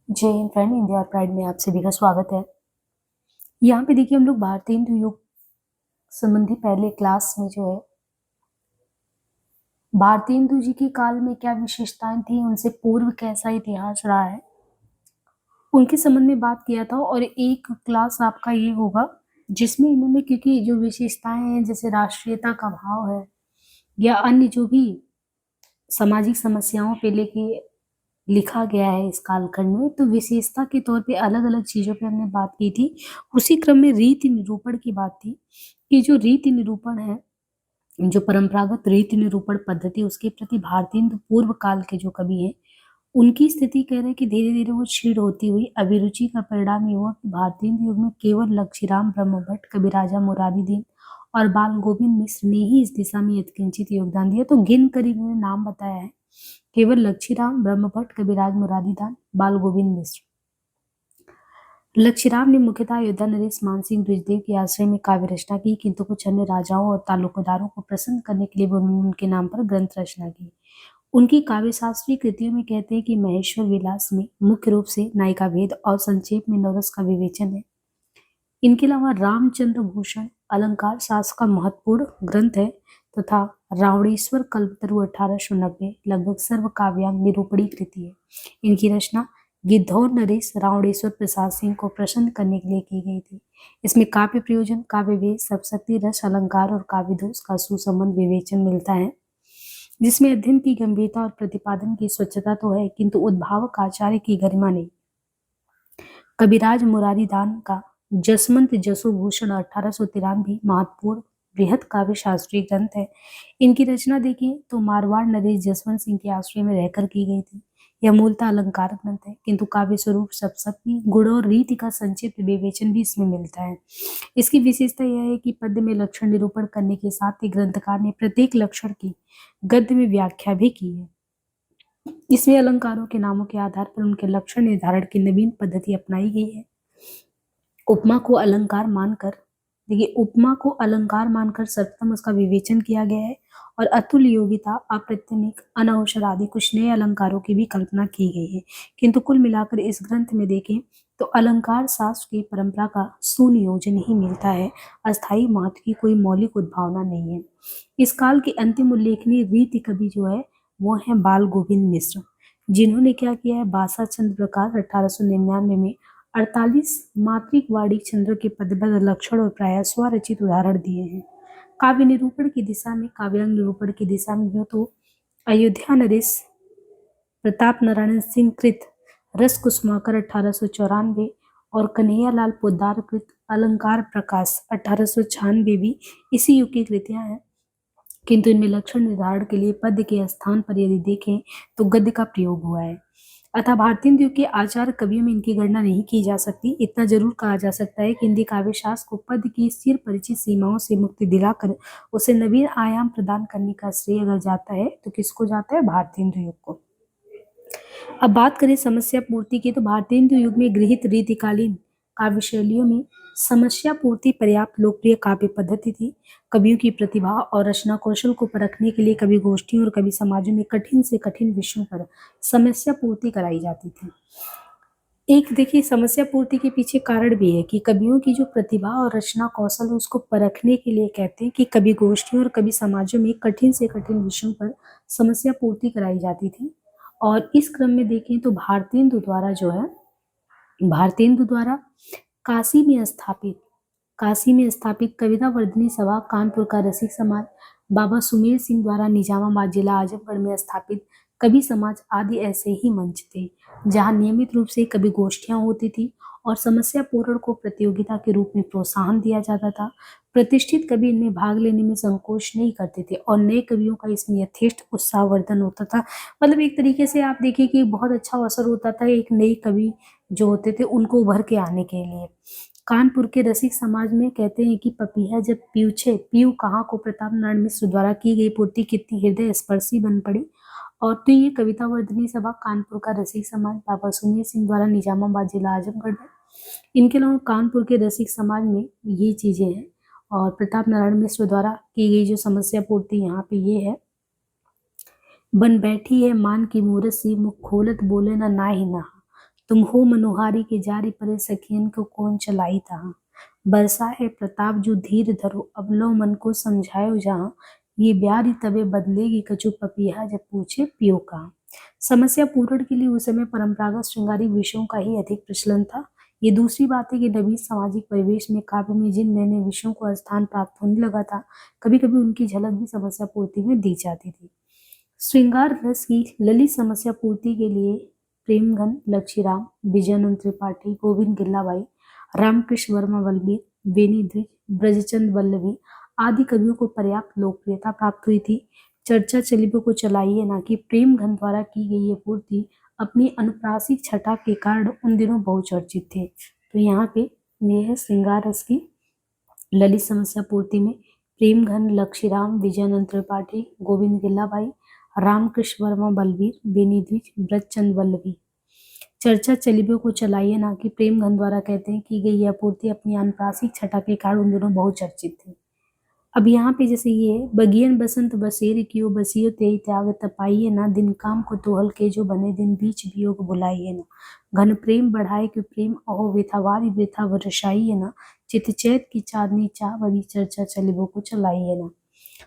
जय Hind friend, India pride में आप सभी का स्वागत है। यहाँ पे देखिए हम लोग भारतीय हिंदू युग संबंधी पहले क्लास में जो है भारतीय हिंदू जी के काल में क्या विशेषताएं थी, उनसे पूर्व कैसा इतिहास रहा है, उनके संबंध में बात किया था। और एक क्लास आपका ये होगा जिसमें इन्होंने, क्योंकि जो विशेषताएं हैं जैसे राष्ट्रीयता का भाव है या अन्य जो भी सामाजिक समस्याओं पे लेके लिखा गया है इस कालखंड में, तो विशेषता के तौर पे अलग अलग चीजों पे हमने बात की थी। उसी क्रम में रीति निरूपण की बात थी कि जो रीति निरूपण है, जो परंपरागत रीति निरूपण पद्धति, उसके प्रति भारतीय हिंदू पूर्व काल के जो कवि हैं उनकी स्थिति कह रहे हैं कि धीरे धीरे वो क्षीण होती हुई अभिरुचि का परिणाम ये हुआ कि भारतीय हिंदू युग में केवल लक्षीराम ब्रह्मभट्ट, कविराजा मुरारी दीन और बाल गोविंद मिश्र ने ही इस दिशा में यत्किंचित योगदान दिया। तो गिन कर इन्होंने नाम बताया है, केवल लक्षीराम ब्रह्मभट्ट, कविराज मुरारी दान, बाल गोविंद मिश्र। लक्षीराम ने मुख्यतः अयोध्या नरेश मानसिंह द्विजदेव के आश्रय में काव्य रचना की, किंतु कुछ अन्य राजाओं और तालुकदारों को प्रसन्न करने के लिए भी उन्होंने उनके नाम पर ग्रंथ रचना की। उनकी काव्य शास्त्रीय कृतियों में कहते हैं कि महेश्वर विलास में मुख्य रूप से नायिका भेद और संक्षेप में नवरस का विवेचन है। इनके अलावा रामचंद्र भूषण अलंकार शास्त्र का महत्वपूर्ण ग्रंथ है तथा रावणेश्वर कल्पतरु 1890 लगभग सर्व काव्यांग निरूपणी कृति है। इनकी रचना गिद्धौर नरेश रावणेश्वर प्रसाद सिंह को प्रसन्न करने के लिए की गई थी। इसमें काव्य प्रयोजन, काव्य वेद, सप्तशती, रस, अलंकार और काव्य दोष का सुसंबद्ध विवेचन मिलता है, जिसमें अध्ययन की गंभीरता और प्रतिपादन की स्वच्छता तो है, किंतु उद्भावक आचार्य की गरिमा नहीं। कविराज मुरारी दान का जसवंत जसोभूषण 1893 महत्वपूर्ण बृहद काव्य शास्त्रीय ग्रंथ है। इनकी रचना देखें तो मारवाड़ नरेश जसवंत सिंह के आश्रय में रहकर की गई थी। यह मूलतः अलंकार ग्रंथ है, किंतु काव्य स्वरूप सप्तशती, गुण और रीति का संक्षिप्त विवेचन भी इसमें मिलता है। इसकी विशेषता यह है कि पद्य में लक्षण निरूपण करने के साथ ही ग्रंथकार ने प्रत्येक लक्षण की गद्य में व्याख्या भी की है। इसमें अलंकारों के नामों के आधार पर उनके लक्षण निर्धारण की नवीन पद्धति अपनाई गई है। उपमा को अलंकार मानकर, देखिए उपमा को अलंकार मानकर सर्वप्रथम उसका विवेचन किया गया है और अतुल्य योगिता, अप्रत्यमिक, अनवसर आदि कुछ नए अलंकारों की भी कल्पना की गई है। किंतु कुल मिलाकर इस ग्रंथ में देखें तो अलंकार शास्त्र की परंपरा का सुनियोजन ही मिलता है, अस्थायी महत्व की कोई मौलिक उद्भावना नहीं है। इस काल के अंतिम उल्लेखनीय रीति कवि जो है वो है बाल गोविंद मिश्र, जिन्होंने क्या किया है, बासा चंद्र प्रकाश 1899 में 48 मात्रिक वाणी चंद्र के पदबद्ध लक्षण और प्राय स्वरचित उदाहरण दिए हैं। काव्य निरूपण की दिशा में, काव्यांग निरूपण की दिशा में हो तो अयोध्या नरेश प्रताप नारायण सिंह कृत रस कुसुमाकर 1894 और कन्हैयालाल पोद्दार कृत अलंकार प्रकाश 1896 भी इसी युग की कृतियां हैं, किंतु इनमें लक्षण निर्धारण के लिए पद्य के स्थान पर यदि देखें तो गद्य का प्रयोग हुआ है। अतः भारतीय हिंदू के आचार्य कवियों में इनकी गणना नहीं की जा सकती। इतना जरूर कहा जा सकता है कि हिंदी काव्य शास्त्र को पद्य की चिर परिचित सीमाओं से मुक्ति दिलाकर उसे नवीन आयाम प्रदान करने का श्रेय अगर जाता है तो किसको जाता है, भारतीय हिंदू युग को। अब बात करें समस्या पूर्ति की, तो भारतीय हिंदू युग में गृहीत रीतिकालीन काव्य शैलियों में समस्या पूर्ति पर्याप्त लोकप्रिय काव्य पद्धति थी। कवियों की प्रतिभा और रचना कौशल को परखने के लिए कवि गोष्ठियों और कवि समाजों में कठिन से कठिन विषयों पर समस्या पूर्ति कराई जाती थी। एक देखिए समस्या पूर्ति के पीछे कारण भी है कि कवियों की जो प्रतिभा और रचना कौशल है उसको परखने के लिए कहते हैं कि कवि गोष्ठियों और कवि समाजों में कठिन से कठिन विषयों पर समस्या पूर्ति कराई जाती थी। और इस क्रम में देखें तो भारतीय हिंदू द्वारा जो है, भारतीय हिंदू द्वारा काशी में स्थापित कविता वर्धनी सभा, कानपुर का रसिक समाज, बाबा सुमेर सिंह द्वारा निजामाबाद जिला आजमगढ़ में स्थापित कवि समाज आदि ऐसे ही मंच थे जहां नियमित रूप से कवि गोष्ठियां होती थी और समस्या पूरण को प्रतियोगिता के रूप में प्रोत्साहन दिया जाता था। प्रतिष्ठित कवि इनमें भाग लेने में संकोच नहीं करते थे और नए कवियों का इसमें यथेष्ट उत्साहवर्धन होता था। मतलब एक तरीके से आप देखिए कि बहुत अच्छा अवसर होता था एक नई कवि जो होते थे उनको उभर के आने के लिए। कानपुर के रसिक समाज में कहते हैं कि पपीहा जब पीछे पीयू कहाँ को प्रताप नारायण मिश्र द्वारा की गई पूर्ति कितनी हृदय स्पर्शी बन पड़ी। और तो ये कविता वर्धनी सभा, कानपुर का रसिक समाज, बाबा सुमेर सिंह द्वारा निजामाबाद जिला आजमगढ़ में, इनके अलावा कानपुर के रसिक समाज में ये चीजें हैं। और प्रताप नारायण मिश्र द्वारा की गई जो समस्या पूर्ति यहाँ पे ये है, बन बैठी है मान की मूरत सी, मुख खोलत बोले ना ही ना, तुम हो मनोहारी के जारी परे सखियन को कौन चलाई तहाँ। बरसा है प्रताप जो धीर धरो अब लो मन को समझायो जहाँ। ये ब्यारी तबे बदलेगी कछु पपीहा जब पूछे पियो कहाँ। समस्या पूरण के लिए उस समय परंपरागत श्रृंगारिक विषयों का ही अधिक प्रचलन था। ये दूसरी बात है कि नवीन सामाजिक परिवेश में काव्य में जिन नए नए विषयों को स्थान प्राप्त होने लगा था, कभी कभी उनकी झलक भी समस्या पूर्ति में दी जाती थी। श्रृंगार रस की ललित समस्या पूर्ति के लिए प्रेमघन लक्ष्मीराम, विजयानंद त्रिपाठी, गोविंद गिल्लाबाई, रामकृष्ण वर्मा बलबीर, बेनी द्विज, ब्रजचंद वल्लभी आदि कवियों को पर्याप्त लोकप्रियता प्राप्त हुई थी। चर्चा चलिबों को चलाइए ना कि प्रेमघन द्वारा की गई ये पूर्ति अपनी अनुप्रासिक छटा के कारण उन दिनों बहुचर्चित थे। तो यहाँ पे यह है श्रृंगार रस की ललित समस्या पूर्ति में प्रेमघन लक्ष्मीराम, विजयानंद त्रिपाठी, गोविंद गिल्लाबाई, रामकृष्ण वर्मा बलबीर, बेनी द्विज, ब्रजचंद वल्लभी। चर्चा चलिबों को चलाइए ना कि प्रेमघन द्वारा कहते हैं की गई यह पूर्ति अपनी अनुप्रासिक छटा के कारण उन दिनों बहुचर्चित थी। अब यहाँ पे जैसे ये बगियन बसंत बसेर कियो बसियो तेई त्याग तपाइए ना दिन काम को तोहल के जो बने दिन बीच वियोग बुलाइए ना घन प्रेम बढ़ाए कि प्रेम अहो वृथावारी वृथा वर्षाइए ना चित चैत की चांदनी चाह बड़ी चर्चा चलिबो को चलाइए ना।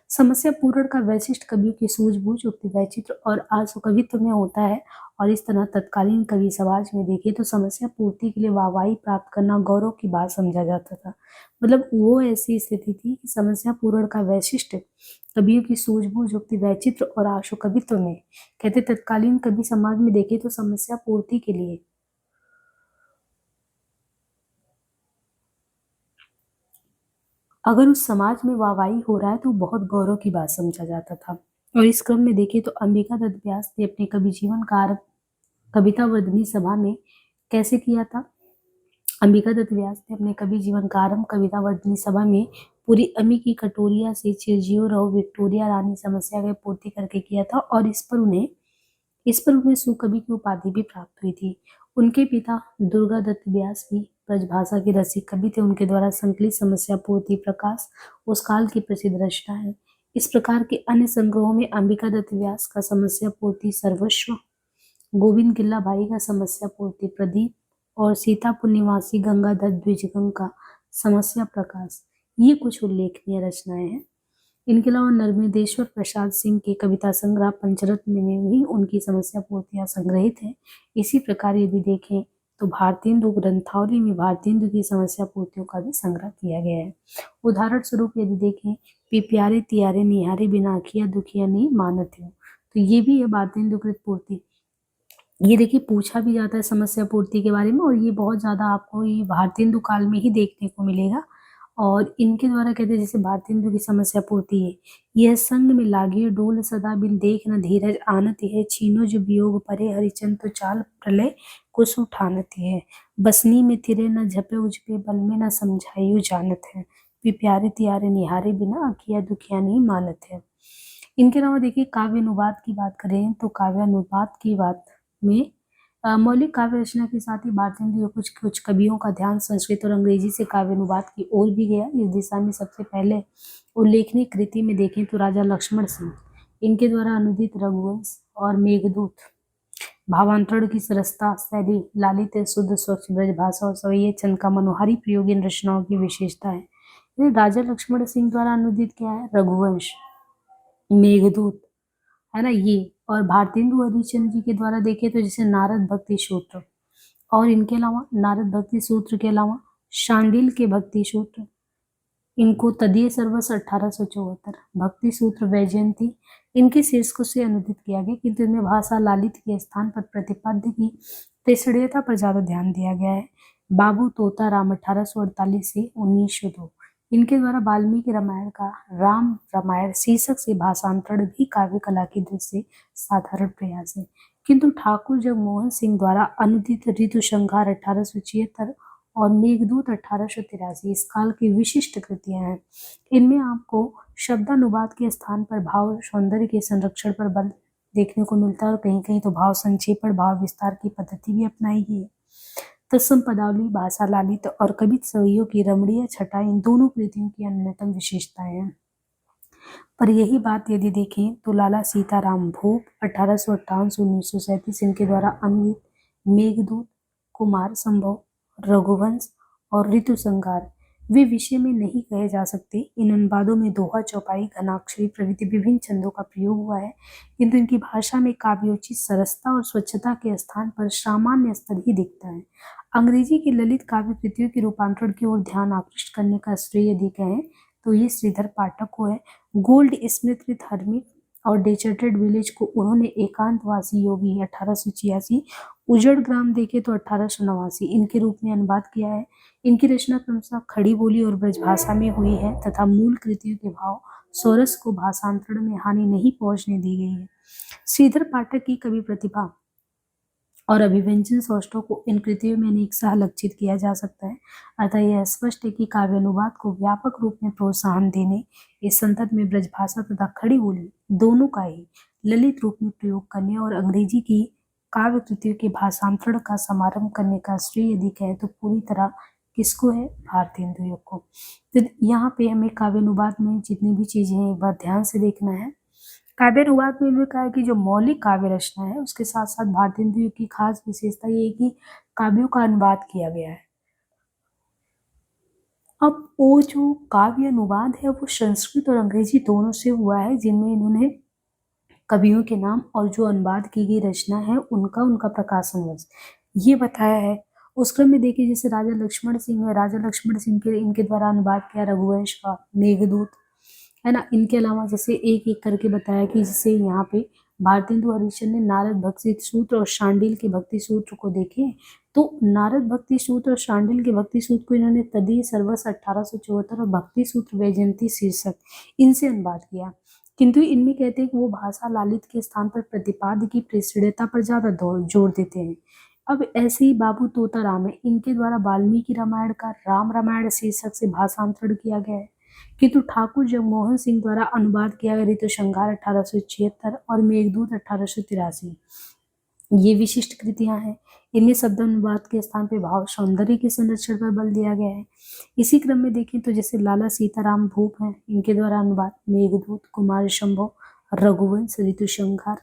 समस्या पूरण का वैशिष्ट कवियों की सूझबूझ, उक्ति वैचित्र और आशु कवित्व में होता है और इस तरह तत्कालीन कवि समाज में देखें तो समस्या पूर्ति के लिए वाहवाही प्राप्त करना गौरव की बात समझा जाता था। मतलब वो ऐसी स्थिति थी कि समस्या पूरण का वैशिष्ट कवियों की सूझबूझ, उक्ति वैचित्र और आशु कवित्व में कहते तत्कालीन कवि समाज में देखें तो समस्या पूर्ति के लिए अगर उस समाज में वाहवाही हो रहा है तो बहुत गौरव की बात समझा जाता था। और इस क्रम में देखें तो अंबिका दत्त व्यास ने अपने कवि जीवन का आरंभ कविता वर्धनी सभा में कैसे किया था। अंबिका दत्त व्यास ने अपने कवि जीवन का आरंभ कविता वर्धनी सभा में पूरी अमी की कटोरिया से चिरजियो रहो विक्टोरिया रानी समस्या की पूर्ति करके किया था और इस पर उन्हें सुकवि की उपाधि भी प्राप्त हुई थी। उनके पिता दुर्गा दत्त व्यास भी ब्रजभाषा के रसिक कवि थे। उनके द्वारा संकलित समस्या पूर्ति प्रकाश उस काल की प्रसिद्ध रचना है। इस प्रकार के अन्य संग्रहों में अंबिका दत्त व्यास का समस्या पूर्ति सर्वस्व, गोविंद गिल्लाबाई का समस्या पूर्ति प्रदीप और सीतापुर निवासी गंगाधर द्विजगम का समस्या प्रकाश, ये कुछ उल्लेखनीय रचनाएं हैं। इनके अलावा नर्मदेश्वर प्रसाद सिंह के कविता संग्रह पंचरत्न में भी उनकी समस्या पूर्तियां संग्रहित हैं। इसी प्रकार यदि देखें तो भारतेंदु ग्रंथावली में भारतेंदु की समस्या पूर्तियों का भी संग्रह किया गया है। उदाहरण स्वरूप यदि देखें पिप्यारे तियारे निहारे बिना अखिया दुखिया नहीं मानत हो, तो ये भी है भारतेंदु कृत पूर्ति। ये देखिए पूछा भी जाता है समस्या पूर्ति के बारे में और ये बहुत ज्यादा आपको ये भारतेंदु काल में ही देखने को मिलेगा। और इनके द्वारा कहते हैं जैसे भारतेंदु की समस्या पूर्ति है, यह संग में लागे डोल सदा बिन देख न धीरज आनत है छीनो जो वियोग परे हरिचंद तो चाल प्रलय कुछ उठानत है बसनी में थिरे न झपे उजपे बल में न समझाइयो जानत है प्यारे तियारे निहारे बिना अखिया दुखिया नहीं मानत है। इनके अलावा देखिए काव्य अनुवाद की बात करें तो काव्य अनुवाद की बात में मौलिक काव्य रचना के साथ ही भारतेंदु कुछ कुछ कवियों का ध्यान संस्कृत और अंग्रेजी से काव्य अनुवाद की ओर भी गया। इस दिशा में सबसे पहले उल्लेखनीय कृति में देखें तो राजा लक्ष्मण सिंह, इनके द्वारा अनुदित रघुवंश और मेघदूत भावांतरण की सरसता शैली, लालित शुद्ध स्वच्छ ब्रज भाषा और सवैये चंद का मनोहारी प्रयोग इन रचनाओं की विशेषता है। राजा लक्ष्मण सिंह द्वारा अनुदित क्या है, रघुवंश, मेघदूत, है ना ये। और भारतेंदु हरिश्चंद्र जी के द्वारा देखें तो जैसे नारद भक्ति सूत्र और इनके अलावा नारद भक्ति सूत्र के अलावा शांडिल के भक्ति सूत्र, इनको तदीय सर्वस 1874 भक्ति सूत्र वैजयंती, इनके शीर्षकों से अनुदित किया गया किंतु इनमें भाषा लालित के स्थान पर प्रतिपाद्य की त्रिशणीयता पर ज्यादा ध्यान दिया गया है। बाबू तोता राम 1848 से 1902, इनके द्वारा वाल्मीकि रामायण का राम रामायण शीर्षक से भाषांतरण भी काव्य कला की दृष्टि से साधारण प्रयास है। किंतु ठाकुर जगमोहन सिंह द्वारा अनुदित ऋतु संहार 1876 और मेघदूत 1883 इस काल की विशिष्ट कृतियां हैं। इनमें आपको शब्दानुवाद के स्थान पर भाव सौंदर्य के संरक्षण पर बल देखने को मिलता है और कहीं कहीं तो भाव संक्षेपण भाव विस्तार की पद्धति भी अपनाई गई है। तत्सम पदावली, भाषा लालित और कवित सवैयों की रमणीय छटा इन दोनों कृतियों की अन्यतम विशेषताएं हैं। पर यही बात यदि देखें तो लाला सीताराम भोप 1858 से 1937 इनके द्वारा अनुदित मेघदूत कुमार संभव, रघुवंश और ऋतु संहार वे विषय में नहीं कहे जा सकते। इन अनुवादों में दोहा, चौपाई, घनाक्षरी प्रभृति विभिन्न छंदों का प्रयोग हुआ है, किंतु इनकी भाषा में काव्योचित सरसता और स्वच्छता के स्थान पर सामान्य स्तर ही दिखता है। अंग्रेजी की ललित काव्य कृतियों के रूपांतरण की ओर ध्यान आकृष्ट करने का श्रेय यदि कहें तो ये श्रीधर पाठक को है। गोल्ड स्मिथ विथ हर्मिट और डेजर्टेड विलेज को उन्होंने एकांतवासी योगी 1886, उजड़ ग्राम देखे तो 1889 इनके रूप में अनुवाद किया है। इनकी रचना क्रमशः खड़ी बोली और ब्रजभाषा में हुई है तथा मूल कृतियों के भाव सोरस को भाषांतरण में हानि नहीं पहुंचने दी गई है। श्रीधर पाठक की कवि प्रतिभा और अभिव्यंजन सौष्ठव को इन कृतियों में अनेक सह लक्षित किया जा सकता है। अतः यह स्पष्ट है कि काव्यानुवाद को व्यापक रूप में प्रोत्साहन देने, इस संदर्भ में ब्रजभाषा तथा खड़ी बोली दोनों का ही ललित रूप में प्रयोग करने और अंग्रेजी की काव्य कृतियों के भाषांतरण का समारंभ करने का श्रेय यदि कहें तो पूरी तरह किसको है? भारतेंदु युग को। तो यहाँ पे हमें काव्यानुवाद में जितनी भी चीजें हैं एक बार ध्यान से देखना है। काव्यानुवाद में भी कहा है कि जो मौलिक काव्य रचना है उसके साथ साथ भारतेंदु युग की खास विशेषता ये है कि काव्यों का अनुवाद किया गया है। अब वो जो काव्य अनुवाद है वो संस्कृत और अंग्रेजी दोनों से हुआ है, जिनमें इन्होंने कवियों के नाम और जो अनुवाद की गई रचना है उनका प्रकाशन वर्ष ये बताया है। उस क्रम में देखिए जैसे राजा लक्ष्मण सिंह है, राजा लक्ष्मण सिंह के इनके द्वारा अनुवाद किया रघुवंश का, मेघदूत है ना। इनके अलावा जैसे एक एक करके बताया कि जैसे यहाँ पे भारतेंदु हरिश्चंद्र ने नारद भक्ति सूत्र और शांडिल के भक्ति सूत्र को देखे तो नारद भक्ति सूत्र और शांडिल के भक्ति सूत्र को इन्होंने तदीय सर्वस 1874 और भक्ति सूत्र वैजयंती शीर्षक इनसे अनुवाद किया, किंतु इनमें कहते हैं कि वो भाषा लालित के स्थान पर प्रतिपाद्य की प्रेषणीयता पर ज्यादा जोर देते हैं। अब ऐसे ही बाबू तोताराम है, इनके द्वारा वाल्मीकि रामायण का राम रामायण शीर्षक से भाषांतरण किया गया है, किंतु ठाकुर जगमोहन सिंह द्वारा अनुवाद किया गया ऋतु संहार 1876 और मेघदूत 1883 ये विशिष्ट कृतियां हैं। इनमें शब्द अनुवाद के स्थान पर भाव सौंदर्य के संरक्षण पर बल दिया गया है। इसी क्रम में देखें तो जैसे लाला सीताराम भूप हैं, इनके द्वारा अनुवाद मेघदूत, कुमार संभव, रघुवंश, ऋतु संहार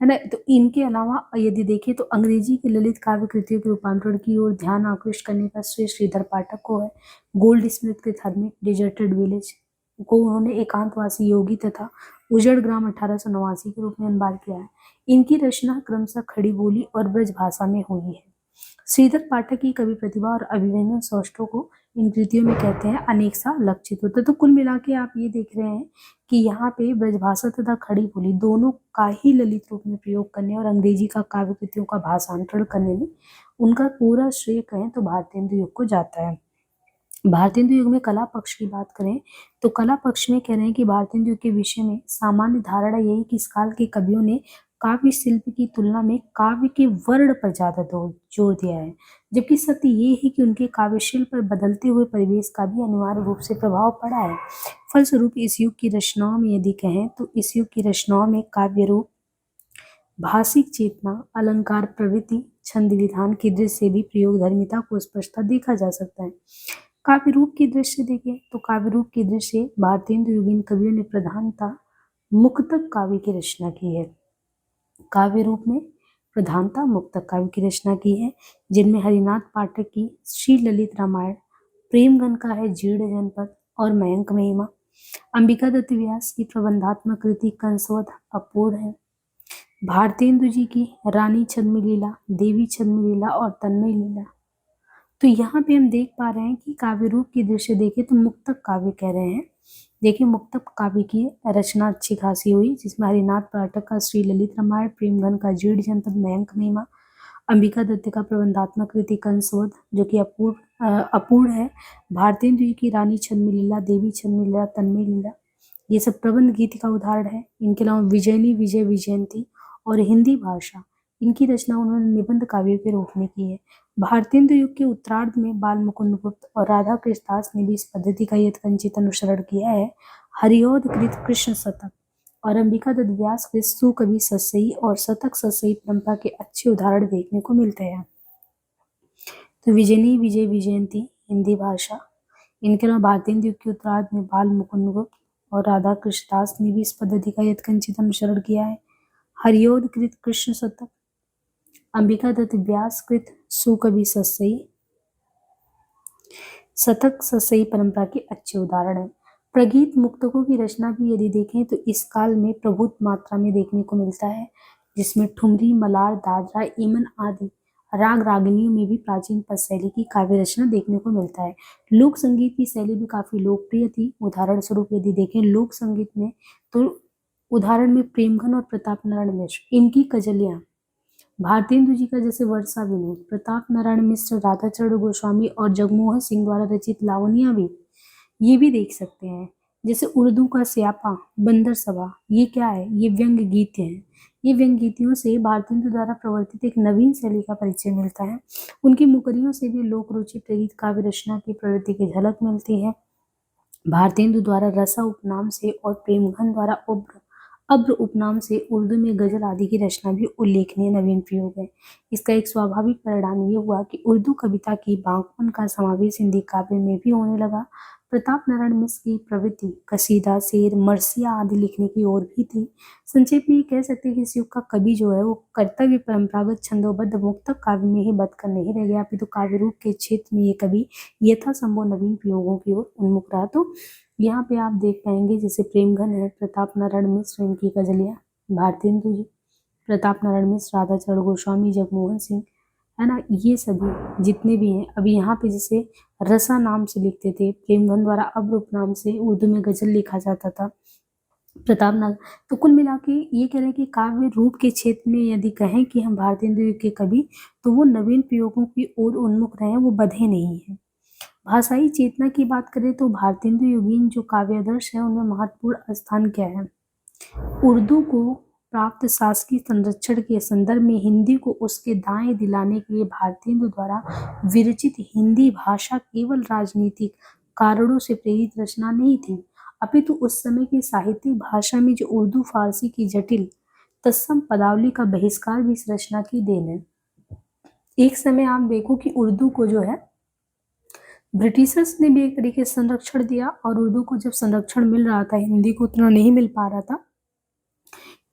है ना। तो इनके अलावा यदि देखें तो अंग्रेजी की ललित काव्य कृतियों के रूपांतरण की ओर ध्यान आकृष्ट करने का श्रेय श्रीधर पाठक को है। गोल्ड स्मिथ के हर्मिट, डेजर्टेड विलेज को उन्होंने एकांतवासी योगी तथा उजड़ ग्राम 1889 के रूप में अनुवाद किया है। इनकी रचना क्रमशः खड़ी बोली और ब्रज भाषा में हुई है। श्रीधर पाठक की कवि प्रतिभा और अभिव्यंजन सौष्ठव को इन कृतियों में कहते हैं अनेक सा लक्षित होता है। तो कुल मिला के आप ये देख रहे हैं कि यहाँ पे ब्रजभाषा तथा खड़ी बोली दोनों का ही ललित रूप में प्रयोग करने और अंग्रेजी का काव्य कृतियों का भाषांतरण करने में उनका पूरा श्रेय कहें तो भारतेंदु युग को जाता है। भारतेंदु युग में कला पक्ष की बात करें तो कला पक्ष में कह रहे हैं कि भारतेंदु युग के विषय में सामान्य धारणा यही कि इस काल के कवियों ने काव्य शिल्प की तुलना में काव्य के वर्ण पर ज्यादा जोर दिया है, जबकि सत्य ये है कि उनके काव्य शिल्प पर बदलते हुए परिवेश का भी अनिवार्य रूप से प्रभाव पड़ा है। फलस्वरूप इस युग की रचनाओं में यदि कहें तो इस युग की रचनाओं में काव्य रूप, भाषिक चेतना, अलंकार प्रवृत्ति, छंद विधान की दृष्टि से भी प्रयोग धर्मिता को स्पष्टता देखा जा सकता है। काव्य रूप की दृष्टि से देखें तो काव्य रूप की दृष्टि से भारतेंदु युगीन कवियों ने प्रधानता मुक्तक काव्य की रचना की है। काव्य रूप में प्रधानता मुक्तक काव्य की रचना की है, जिनमें हरिनाथ पाठक की श्री ललित रामायण, प्रेमगन का है जीर्ण जनपद और मयंक महिमा, अंबिका दत्त व्यास की प्रबंधात्मक कृति कंसवध अपूर्ण है, भारतेंदु जी की रानी छद्म लीला, देवी छद्म लीला और तन्मय लीला। तो यहाँ पे हम देख पा रहे हैं कि काव्य रूप की दृष्टि देखें तो मुक्तक काव्य कह रहे हैं। देखिए मुक्तक काव्य की रचना अच्छी खासी हुई, जिसमें हरिनाथ पाठक का श्री ललित रामायण, प्रेमगन का जीर्ण जनपद, मयंक महिमा, अंबिका दत्त का प्रबंधात्मक कृति कंसवध जो कि अपूर्ण है, भारतेंदु की रानी छद्म लीला, देवी छद्म लीला, तन्मय लीला, ये सब प्रबंध गीत का उदाहरण है। इनके अलावा विजयनी, विजय विजयंती और हिंदी भाषा इनकी रचना उन्होंने निबंध काव्यों के रूप में की है। भारतेंदु युग के उत्तरार्ध में बाल मुकुंद गुप्त और राधा कृष्णदास ने भी इस पद्धति का यथकंचित अनुसरण किया है। हरिऔध कृत कृष्ण शतक और अंबिका दत्त व्यास कृत सुकवि सतसई और शतक सतसई परंपरा के अच्छे उदाहरण देखने को मिलते हैं। तो विजयनी, विजय विजयंती हिंदी भाषा, इनके अलावा भारतेंदु युग के उत्तरार्ध में बाल मुकुंद गुप्त और राधा कृष्णदास ने भी इस पद्धति का यथकंचित अनुसरण किया है। हरिऔध कृत कृष्ण शतक अंबिका दत्त व्यास कृत सुकवि सस्सई शतक सस्सई परंपरा के अच्छे उदाहरण हैं। प्रगीत मुक्तकों की रचना भी यदि देखें तो इस काल में प्रभुत मात्रा में देखने को मिलता है, जिसमें ठुमरी, मलार, दादरा, ईमन आदि राग रागिनियों में भी प्राचीन पद शैली की काव्य रचना देखने को मिलता है। लोक संगीत की शैली भी काफी लोकप्रिय थी। उदाहरण स्वरूप यदि देखें लोक संगीत में तो उदाहरण में प्रेमघन और प्रताप नारायण मिश्र, इनकी गजलियां, भारतेंदु जी का जैसे वर्षा विनोद, प्रताप नारायण मिश्र, राधाचरण गोस्वामी और जगमोहन सिंह द्वारा रचित लावनिया भी ये भी देख सकते हैं। जैसे उर्दू का स्यापा, बंदर सभा, ये क्या है? ये व्यंग गीत हैं। ये व्यंग गीतियों से भारतेंदु द्वारा प्रवर्तित एक नवीन शैली का परिचय मिलता है। उनकी मुकरियों से भी लोक रुचि प्रेरित काव्य रचना की प्रवृत्ति की झलक मिलती है। भारतेंदु द्वारा रसा उपनाम से और प्रेमघन द्वारा उब्र अब्र उपनाम से उर्दू में गजल आदि की रचना भी उल्लेखनीय नवीन प्रयोग है। इसका एक स्वाभाविक परिणाम ये हुआ कि उर्दू कविता की बागपन का समावेश हिंदी काव्य में भी होने लगा। प्रताप नारायण मिश्र की प्रवृत्ति कसीदा, शेर, मरसिया आदि लिखने की ओर भी थी। संक्षेप में ये कह सकते हैं कि इस युग का कवि जो है वो कर्तव्य परंपरागत छंदोबद्ध मुक्तक काव्य में ही बंद कर नहीं रह गया, अपितु काव्य रूप के क्षेत्र में ये कवि यथासंभव नवीन प्रयोगों की ओर उन्मुख रहा। तो यहाँ पे आप देख पाएंगे जैसे प्रेमघन है, प्रताप नारायण मिश्र, इनकी गजलियां, भारतेंदु जी, प्रताप नारायण मिश्र, राधाचरण गोस्वामी, जगमोहन सिंह, है ना, ये सभी जितने भी हैं। अभी यहाँ पे जैसे रसा नाम से लिखते थे, प्रेमघन द्वारा अब्र उपनाम से उर्दू में गजल लिखा जाता था, प्रताप नाग। तो कुल मिला के ये कह रहे हैं कि काव्य रूप के क्षेत्र में यदि कहें कि हम भारतेंदु के कवि, तो वो नवीन प्रयोगों की ओर उन्मुख रहे हैं, वो बधे नहीं है। भाषाई चेतना की बात करें तो भारतेंदु युगीन जो काव्य आदर्श है उनमें महत्वपूर्ण स्थान क्या है? उर्दू को प्राप्त शासकीय संरक्षण के संदर्भ में हिंदी को उसके दाएं दिलाने के लिए भारतेंदु द्वारा विरचित हिंदी भाषा केवल राजनीतिक कारणों से प्रेरित रचना नहीं थी, अपितु उस समय की साहित्यिक भाषा में जो उर्दू फारसी की जटिल तत्सम पदावली का बहिष्कार भी इस रचना की देन है। एक समय आप देखो कि उर्दू को जो है ब्रिटिशर्स ने भी एक तरीके से संरक्षण दिया, और उर्दू को जब संरक्षण मिल रहा था, हिंदी को उतना नहीं मिल पा रहा था।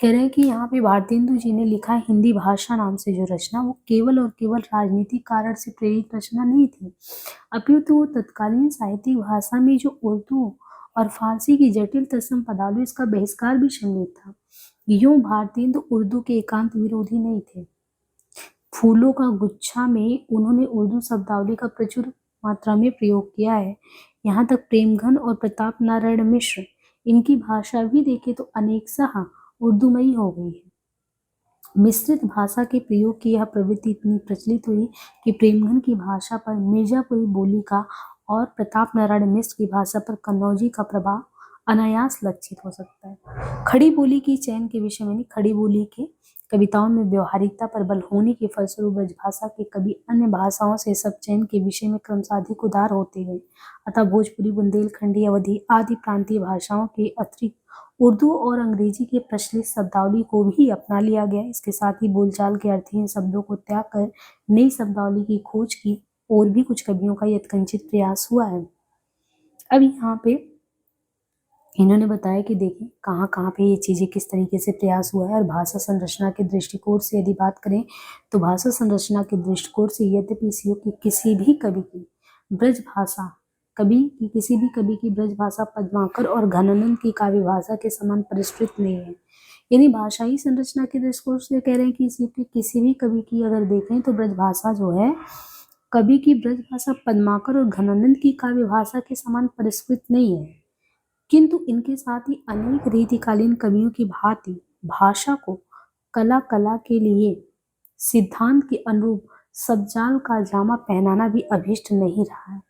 कह रहे हैं कि यहाँ पे भारतेंदु जी ने लिखा है हिंदी भाषा नाम से जो रचना, वो केवल और केवल राजनीतिक कारण से प्रेरित रचना नहीं थी, अपितु वो तत्कालीन साहित्यिक भाषा में जो उर्दू और फारसी की जटिल तत्सम पदावली, इसका बहिष्कार भी सम्मिलित था। यूं भारतेंदु उर्दू के एकांत विरोधी नहीं थे। फूलों का गुच्छा में उन्होंने उर्दू शब्दावली का प्रचुर मात्रा में प्रयोग किया है। यहाँ तक प्रेमघन और प्रताप नारायण मिश्र, इनकी भाषा भी देखें तो अनेकशः उर्दूमयी हो गई है। मिश्रित भाषा के प्रयोग की यह प्रवृत्ति इतनी प्रचलित हुई कि प्रेमघन की भाषा पर मिर्जापुरी बोली का और प्रताप नारायण मिश्र की भाषा पर कन्नौजी का प्रभाव अनायास लक्षित हो सकता है। खड़ी बोली की चयन के विषय में, खड़ी बोली के कविताओं में व्यवहारिकता पर बल होने के फलस्वरूप ब्रजभाषा के कवि अन्य भाषाओं से सब चयन के विषय में क्रमशः अधिक उदार होते गए। अतः भोजपुरी, बुंदेलखंडी, अवधी आदि प्रांतीय भाषाओं के अतिरिक्त उर्दू और अंग्रेजी के प्रचलित शब्दावली को भी अपना लिया गया। इसके साथ ही बोलचाल के अर्थहीन शब्दों को त्याग कर नई शब्दावली की खोज की और भी कुछ कवियों का यत्किंचित प्रयास हुआ है। अब यहाँ पे इन्होंने बताया कि देखिए कहाँ कहाँ पे ये चीज़ें किस तरीके से प्रयास हुआ है। और भाषा संरचना के दृष्टिकोण से यदि बात करें तो भाषा संरचना के दृष्टिकोण से यद्यपि इस युग की किसी भी कवि की ब्रज भाषा किसी भी कवि की ब्रज भाषा पद्माकर और घनानंद की काव्य भाषा के समान परिष्कृत नहीं है। यानी भाषाई संरचना के दृष्टिकोण से कह रहे हैं कि इस युग के किसी भी कवि की अगर देखें तो ब्रज भाषा जो है, कवि की ब्रज भाषा पद्माकर और घनानंद की काव्य भाषा के समान परिष्कृत नहीं है, किंतु इनके साथ ही अनेक रीतिकालीन कवियों की भांति भाषा को कला के लिए सिद्धांत के अनुरूप शब्दजाल का जामा पहनाना भी अभीष्ट नहीं रहा है।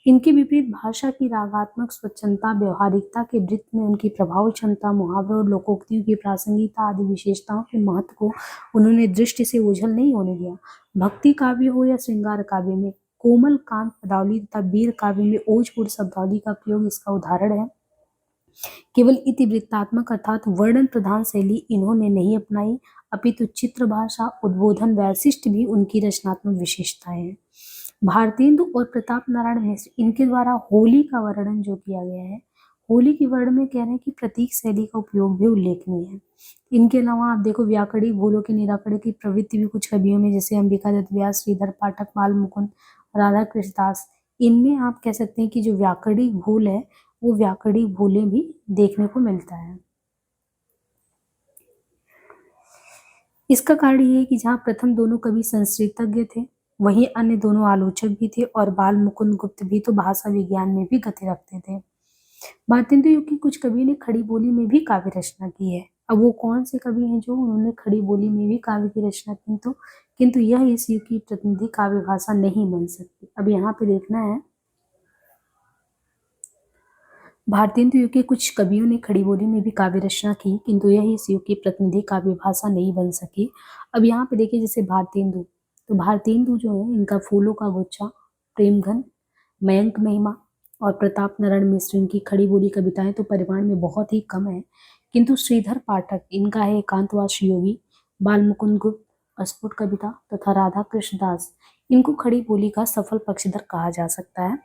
इनके विपरीत भाषा की रागात्मक स्वच्छंदता, व्यवहारिकता के वृत्त में उनकी प्रभाव क्षमता, मुहावरों और लोकोक्तियों की प्रासंगिकता आदि विशेषताओं के महत्व को उन्होंने दृष्टि से ओझल नहीं होने दिया। भक्ति काव्य हो या श्रृंगार काव्य में कोमल कांत पदावली तथा वीर काव्य में ओजपूर्ण शब्दावली का प्रयोग इसका उदाहरण है। केवल इतिवृत्तात्मक अर्थात वर्णन प्रधान शैली इन्होंने नहीं अपनाई, अपितु चित्र भाषा, उद्बोधन, वैशिष्ट भी उनकी रचनात्मक विशेषताएं हैं। भारतेंदु और प्रताप नारायण मिश्र, इनके द्वारा होली का वर्णन जो किया गया है, होली के वर्ण में कह रहे हैं कि प्रतीक शैली का उपयोग भी उल्लेखनीय है। इनके अलावा आप देखो व्याकरणिक भूलों के निराकरण की प्रवृत्ति भी कुछ कवियों में, जैसे अंबिका दत्त व्यास, श्रीधर पाठक, बाल मुकुंद, राधा कृष्ण दास, इनमें आप कह सकते हैं कि जो व्याकरणिक भूल है वो व्याकरणिक भूलें भी देखने को मिलता है। इसका कारण ये है कि जहाँ प्रथम दोनों कवि संस्कृतज्ञ थे, वहीं अन्य दोनों आलोचक भी थे और बाल मुकुंद गुप्त भी तो भाषा विज्ञान में भी गति रखते थे। भारतेंदु युग की कुछ कवियों ने खड़ी बोली में भी काव्य रचना की है। अब वो कौन से कवि हैं जो उन्होंने खड़ी बोली में भी काव्य की रचना की, तो किंतु यह इस युग की प्रतिनिधि काव्य भाषा नहीं बन सकती। अब यहाँ पे देखना है, भारतेंदु युग के कुछ कवियों ने खड़ी बोली में भी काव्य रचना की, किंतु यह इस युग की प्रतिनिधि काव्य भाषा नहीं बन सकी। अब यहाँ पे देखिए, जैसे भारतेंदु, तो भारतेंदु जो है इनका फूलों का गुच्छा, प्रेमघन, मयंक महिमा और प्रताप नारायण मिश्र, इनकी खड़ी बोली कविताएं तो परिमाण में बहुत ही कम है। किंतु श्रीधर पाठक, इनका है एकांतवास योगी, बाल मुकुंद गुप्त, अस्फुट कविता तथा राधा कृष्ण दास, इनको खड़ी बोली का सफल पक्षधर कहा जा सकता है।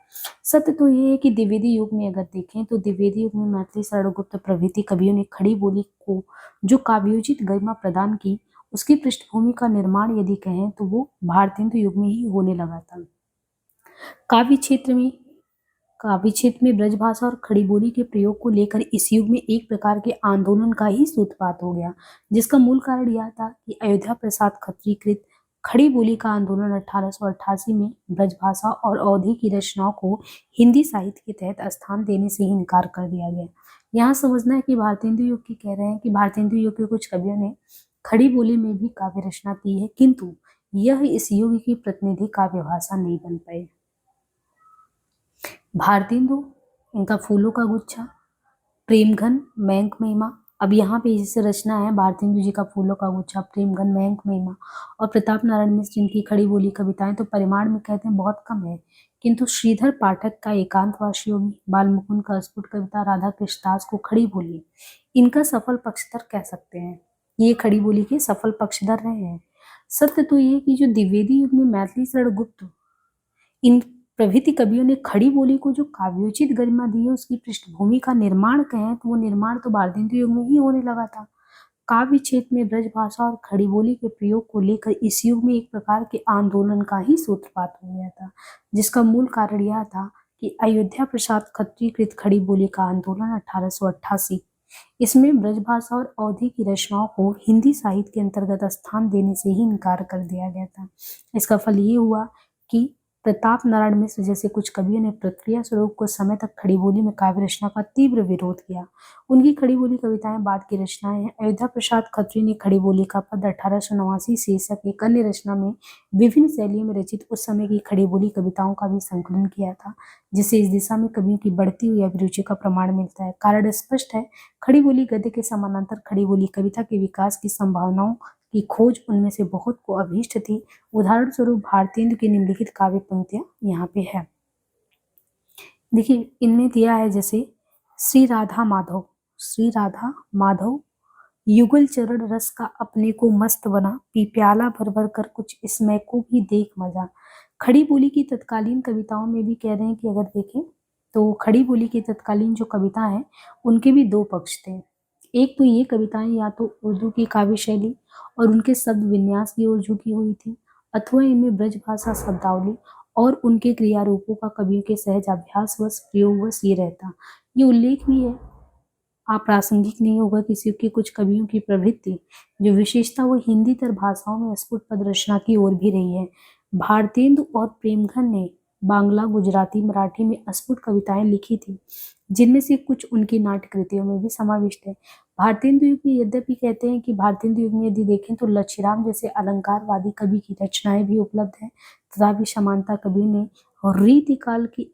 सत्य तो ये है कि द्विवेदी युग में अगर देखें तो द्विवेदी युग में मैथिली, शरणगुप्त प्रभृति कवियों ने खड़ी बोली को जो काव्योचित गरिमा प्रदान की, उसकी पृष्ठभूमि का निर्माण यदि कहें तो वो भारतेंदु युग में ही होने लगा था। काव्य क्षेत्र में ब्रजभाषा और खड़ी बोली के प्रयोग को लेकर इस युग में एक प्रकार के आंदोलन का ही सूत्रपात हो गया, जिसका मूल कारण यह था कि अयोध्या प्रसाद खत्री कृत खड़ी बोली का आंदोलन 1888 में ब्रजभाषा और अवधी की रचनाओं को हिंदी साहित्य के तहत स्थान देने से ही इनकार कर दिया गया। यहाँ समझना है कि भारतेंदु युग की कह रहे हैं कि भारतेंदु युग के कुछ कवियों ने खड़ी बोली में भी काव्य रचना की है, किंतु यह इस युग की प्रतिनिधि काव्य भाषा नहीं बन पाई। भारतेंदु, इनका फूलों का गुच्छा, प्रेमघन, मयंक महिमा। अब यहाँ पे जैसे रचना है भारतेंदु जी का फूलों का गुच्छा, प्रेमघन, मयंक महिमा और प्रताप नारायण मिश्र, इनकी खड़ी बोली कविताएं तो परिमाण में कहते हैं बहुत कम है। किंतु श्रीधर पाठक का एकांतवास योगी, बाल मुकुंद का अस्फुट कविता, राधा कृष्ण दास को खड़ी बोली, इनका सफल पक्षधर कह सकते हैं। ये खड़ी बोली के सफल पक्षधर रहे हैं। सत्य तो ये कि जो द्विवेदी युग में मैथिली, शरणगुप्त, इन प्रभृति कवियों ने खड़ी बोली को जो काव्योचित गरिमा दी है, उसकी पृष्ठभूमि का निर्माण कहें तो वो निर्माण तो भारतेंदु युग में ही होने लगा था। काव्य क्षेत्र में ब्रजभाषा और खड़ी बोली के प्रयोग को लेकर इस युग में एक प्रकार के आंदोलन का ही सूत्रपात हो गया था, जिसका मूल कारण यह था कि अयोध्या प्रसाद खत्री कृत खड़ी बोली का आंदोलन 1888, इसमें ब्रजभाषा और अवधी की रचनाओं को हिंदी साहित्य के अंतर्गत स्थान देने से ही इनकार कर दिया गया था। इसका फल ये हुआ कि प्रताप नारायण मिश्र जैसे कुछ कवियों ने प्रक्रिया स्वरूप कुछ समय तक खड़ी बोली में काव्य रचना का तीव्र विरोध किया। उनकी खड़ी बोली कविताएं बाद की रचनाएं हैं। अयोध्या प्रसाद खत्री ने खड़ी बोली का पद 1889 शीर्षक एक अन्य रचना में विभिन्न शैलियों में रचित उस समय की खड़ी बोली कविताओं का भी संकलन किया था, जिससे इस दिशा में कवियों की बढ़ती हुई अभिरुचि का प्रमाण मिलता है। कारण स्पष्ट है, खड़ी बोली गद्य के समानांतर खड़ी बोली कविता के विकास की संभावनाओं की खोज उनमें से बहुत को अभीष्ट थी। उदाहरण स्वरूप भारतेंदु की निम्नलिखित काव्य पंक्तियां यहाँ पे है। देखिए, इनमें दिया है जैसे श्री राधा माधव युगल चरण रस का अपने को मस्त बना, पी प्याला भर भर कर कुछ इसमें को भी देख मजा। खड़ी बोली की तत्कालीन कविताओं में भी कह रहे हैं कि अगर देखें तो खड़ी बोली की तत्कालीन जो कविता है उनके भी दो पक्ष थे। एक तो ये कविताएं या तो उर्दू की काव्य शैली और उनके शब्द विन्यास की ओर झुकी हुई थी, अथवा इनमें ब्रजभाषा शब्दावली और उनके क्रिया रूपों का कवियों के सहज अभ्यासवश प्रयोगवश ये रहता। ये उल्लेख भी है, अप्रासंगिक नहीं होगा किसी के कुछ कवियों की प्रवृत्ति जो विशेषता वो हिंदीतर भाषाओं में स्फुट पद रचना की ओर भी रही है। भारतेंदु और प्रेमघन ने बांग्ला, गुजराती, मराठी में अस्फुट कविताएं लिखी थी, जिनमें से कुछ उनकी नाट्य कृतियों में भी समाविष्ट है। भारतेंदु युग में यद्यपि कहते हैं कि भारतेंदु युग में यदि देखें तो लच्छीराम जैसे अलंकारवादी कवि की रचनाएं भी उपलब्ध है, तथापि समानता कवि ने रीतिकाल की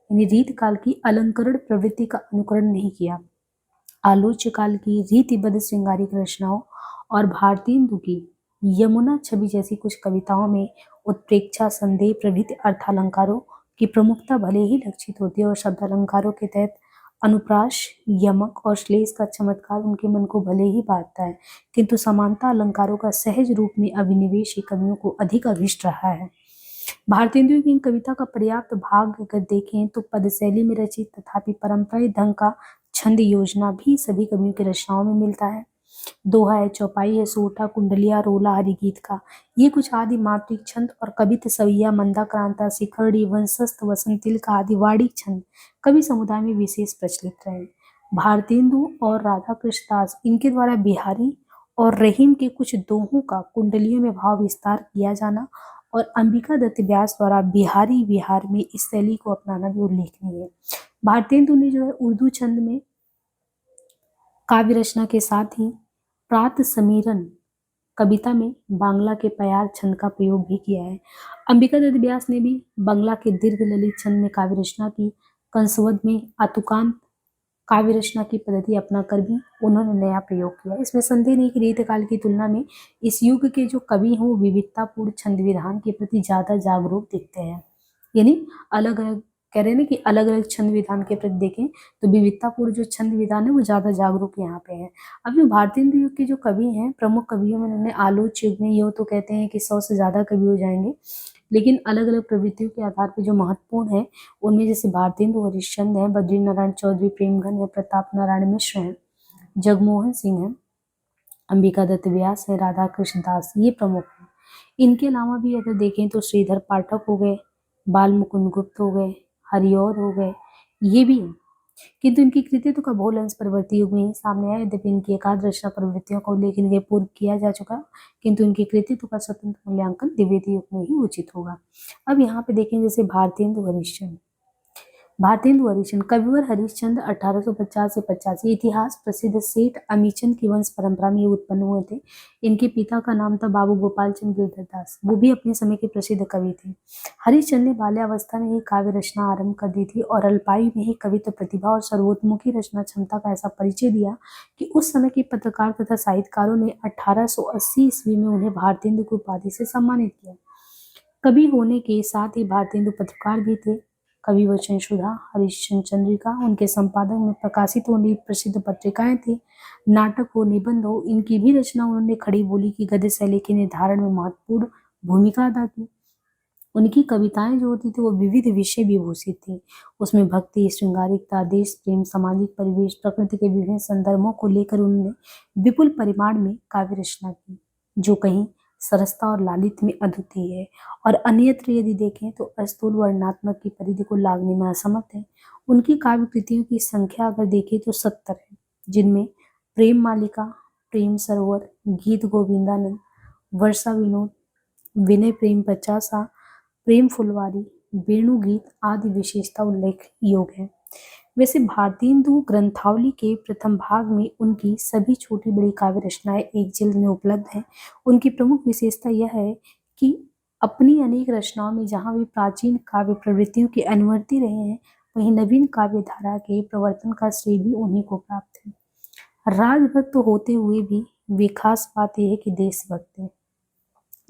रीतकाल की अलंकरण प्रवृत्ति का अनुकरण नहीं किया। आलोच्य काल की रीतिबद्ध श्रृंगारिक रचनाओं और भारतेंदु की यमुना छवि जैसी कुछ कविताओं में उत्प्रेक्षा, संदेह प्रभृति अर्थालंकारों की प्रमुखता भले ही लक्षित होती है और शब्दालंकारों के तहत अनुप्रास, यमक और श्लेष का चमत्कार उनके मन को भले ही बांधता है, किंतु समानता अलंकारों का सहज रूप में अभिनिवेश ही कवियों को अधिक अभिष्ट रहा है। भारतेंदु की कविता का पर्याप्त भाग अगर देखें तो पद शैली में रचित तथापि पारंपरिक ढंग का छंद योजना भी सभी कवियों की रचनाओं में मिलता है। दोहा है, चौपाई है, सोठा, कुंडलिया, रोला, हरिगीत का, ये कुछ आदि मात्रिक छंद और कवित सवैया, मंदा क्रांता, शिखरड़ी, वंशस्थ, वसंतिल का आदि वार्षिक छंद कवि समुदाय में विशेष प्रचलित रहे। भारतेंदु और राधा कृष्ण दास इनके द्वारा बिहारी और रहीम के कुछ दोहों का कुंडलियों में भाव विस्तार किया जाना और अंबिका दत्त व्यास द्वारा बिहारी विहार में इस शैली को अपनाना भी उल्लेखनीय है। भारतेंदु ने जो है उर्दू छंद में काव्य रचना के साथ ही प्रात समीरन कविता में बांग्ला के प्यार छंद का प्रयोग भी किया है। अंबिका दत्त व्यास ने भी बांग्ला के दीर्घ ललित छंद में काव्य रचना की। कंसवद में आतुकांत काव्य रचना की पद्धति अपनाकर भी उन्होंने नया प्रयोग किया। इसमें संदेह नहीं कि रीतकाल की तुलना में इस युग के जो कवि हैं वो विविधतापूर्ण छंद विधान के प्रति ज्यादा जागरूक दिखते हैं। यानी अलग अलग कह रहे हैं ना कि अलग अलग छंद विधान के प्रति देखें तो विविधतापूर्ण जो छंद विधान है वो ज्यादा जागरूक यहाँ पे है। अब जो भारतीय युग के जो कवि हैं प्रमुख कवियों में उन्होंने आलोच युग में ये तो कहते हैं कि 100 से ज्यादा कवि हो जाएंगे, लेकिन अलग अलग प्रवृत्तियों के आधार पर जो महत्वपूर्ण है उनमें जैसे भारतेंदु हरिश्चंद्र है, बद्री नारायण चौधरी प्रेमगन है, प्रताप नारायण मिश्र है, जगमोहन सिंह है, अंबिका दत्त व्यास है, राधा कृष्ण दास, ये प्रमुख है। इनके अलावा भी अगर देखें तो श्रीधर पाठक हो गए, बाल मुकुंद गुप्त हो गए, हरिऔध हो गए, ये भी है। किंतु इनकी कृतित्व का बहुल अंश परवर्ती युग में ही सामने आया। यद्यपि इनकी एकाध रचना प्रवृत्तियों का उल्लेख इनके पूर्व किया जा चुका, किंतु इनकी कृतित्व का स्वतंत्र मूल्यांकन द्वितीय युग में ही उचित होगा। अब यहाँ पे देखें जैसे भारतेंदु हरिश्चंद्र। भारतेंदु हरिश्चंद्र कविवर हरिश्चंद्र 1850 से 85 इतिहास प्रसिद्ध सेठ अमीचंद की वंश परंपरा में उत्पन्न हुए थे। इनके पिता का नाम था बाबू गोपाल चंद गिरधर दास, वो भी अपने समय के प्रसिद्ध कवि थे। हरिश्चंद्र ने बाल्यावस्था में ही काव्य रचना आरंभ कर दी थी और अल्पायु में ही कवित्व प्रतिभा और सर्वोत्मुखी रचना क्षमता का ऐसा परिचय दिया कि उस समय के पत्रकार तथा साहित्यकारों ने 1880 ईस्वी में उन्हें भारतेंदु की उपाधि से सम्मानित किया। कवि होने के साथ ही भारतेंदु पत्रकार भी थे। कवि वचन सुधा, हरिश्चंद्र चंद्रिका, उनके संपादन में प्रकाशित होने प्रसिद्ध पत्रिकाएं थी। नाटक हो, निबंध हो, इनकी भी रचना उन्होंने खड़ी बोली की गद्य शैली के निर्धारण में महत्वपूर्ण भूमिका अदा की। उनकी कविताएं जो होती थी वो विविध विषय विभूषित थी। उसमें भक्ति, श्रृंगारिकता, देश प्रेम, सामाजिक परिवेश, प्रकृति के विभिन्न संदर्भों को लेकर उन्होंने विपुल परिमाण में काव्य रचना की, जो कहीं सरसता और लालित्य में अद्वितीय है और अन्यत्र यदि देखें तो अस्थूल वर्णनात्मक की परिधि को लागने में असमर्थ है। उनकी काव्य कृतियों की संख्या अगर देखें तो 70 है, जिनमें प्रेम मालिका, प्रेम सरोवर, गीत गोविंदानंद, वर्षा विनोद, विनय प्रेम पचासा, प्रेम फुलवारी, वेणुगीत आदि विशेषता उल्लेख योग्य है। वैसे भारतेंदु ग्रंथावली के प्रथम भाग में उनकी सभी छोटी बड़ी काव्य रचनाएं एक जिल्द में उपलब्ध हैं। उनकी प्रमुख विशेषता यह है कि अपनी अनेक रचनाओं में जहाँ वे प्राचीन काव्य प्रवृत्तियों के अनुवर्ती रहे हैं, वहीं नवीन काव्य धारा के प्रवर्तन का श्रेय भी उन्हीं को प्राप्त है। राजभक्त होते हुए भी वे खास बात यह है कि देशभक्त है।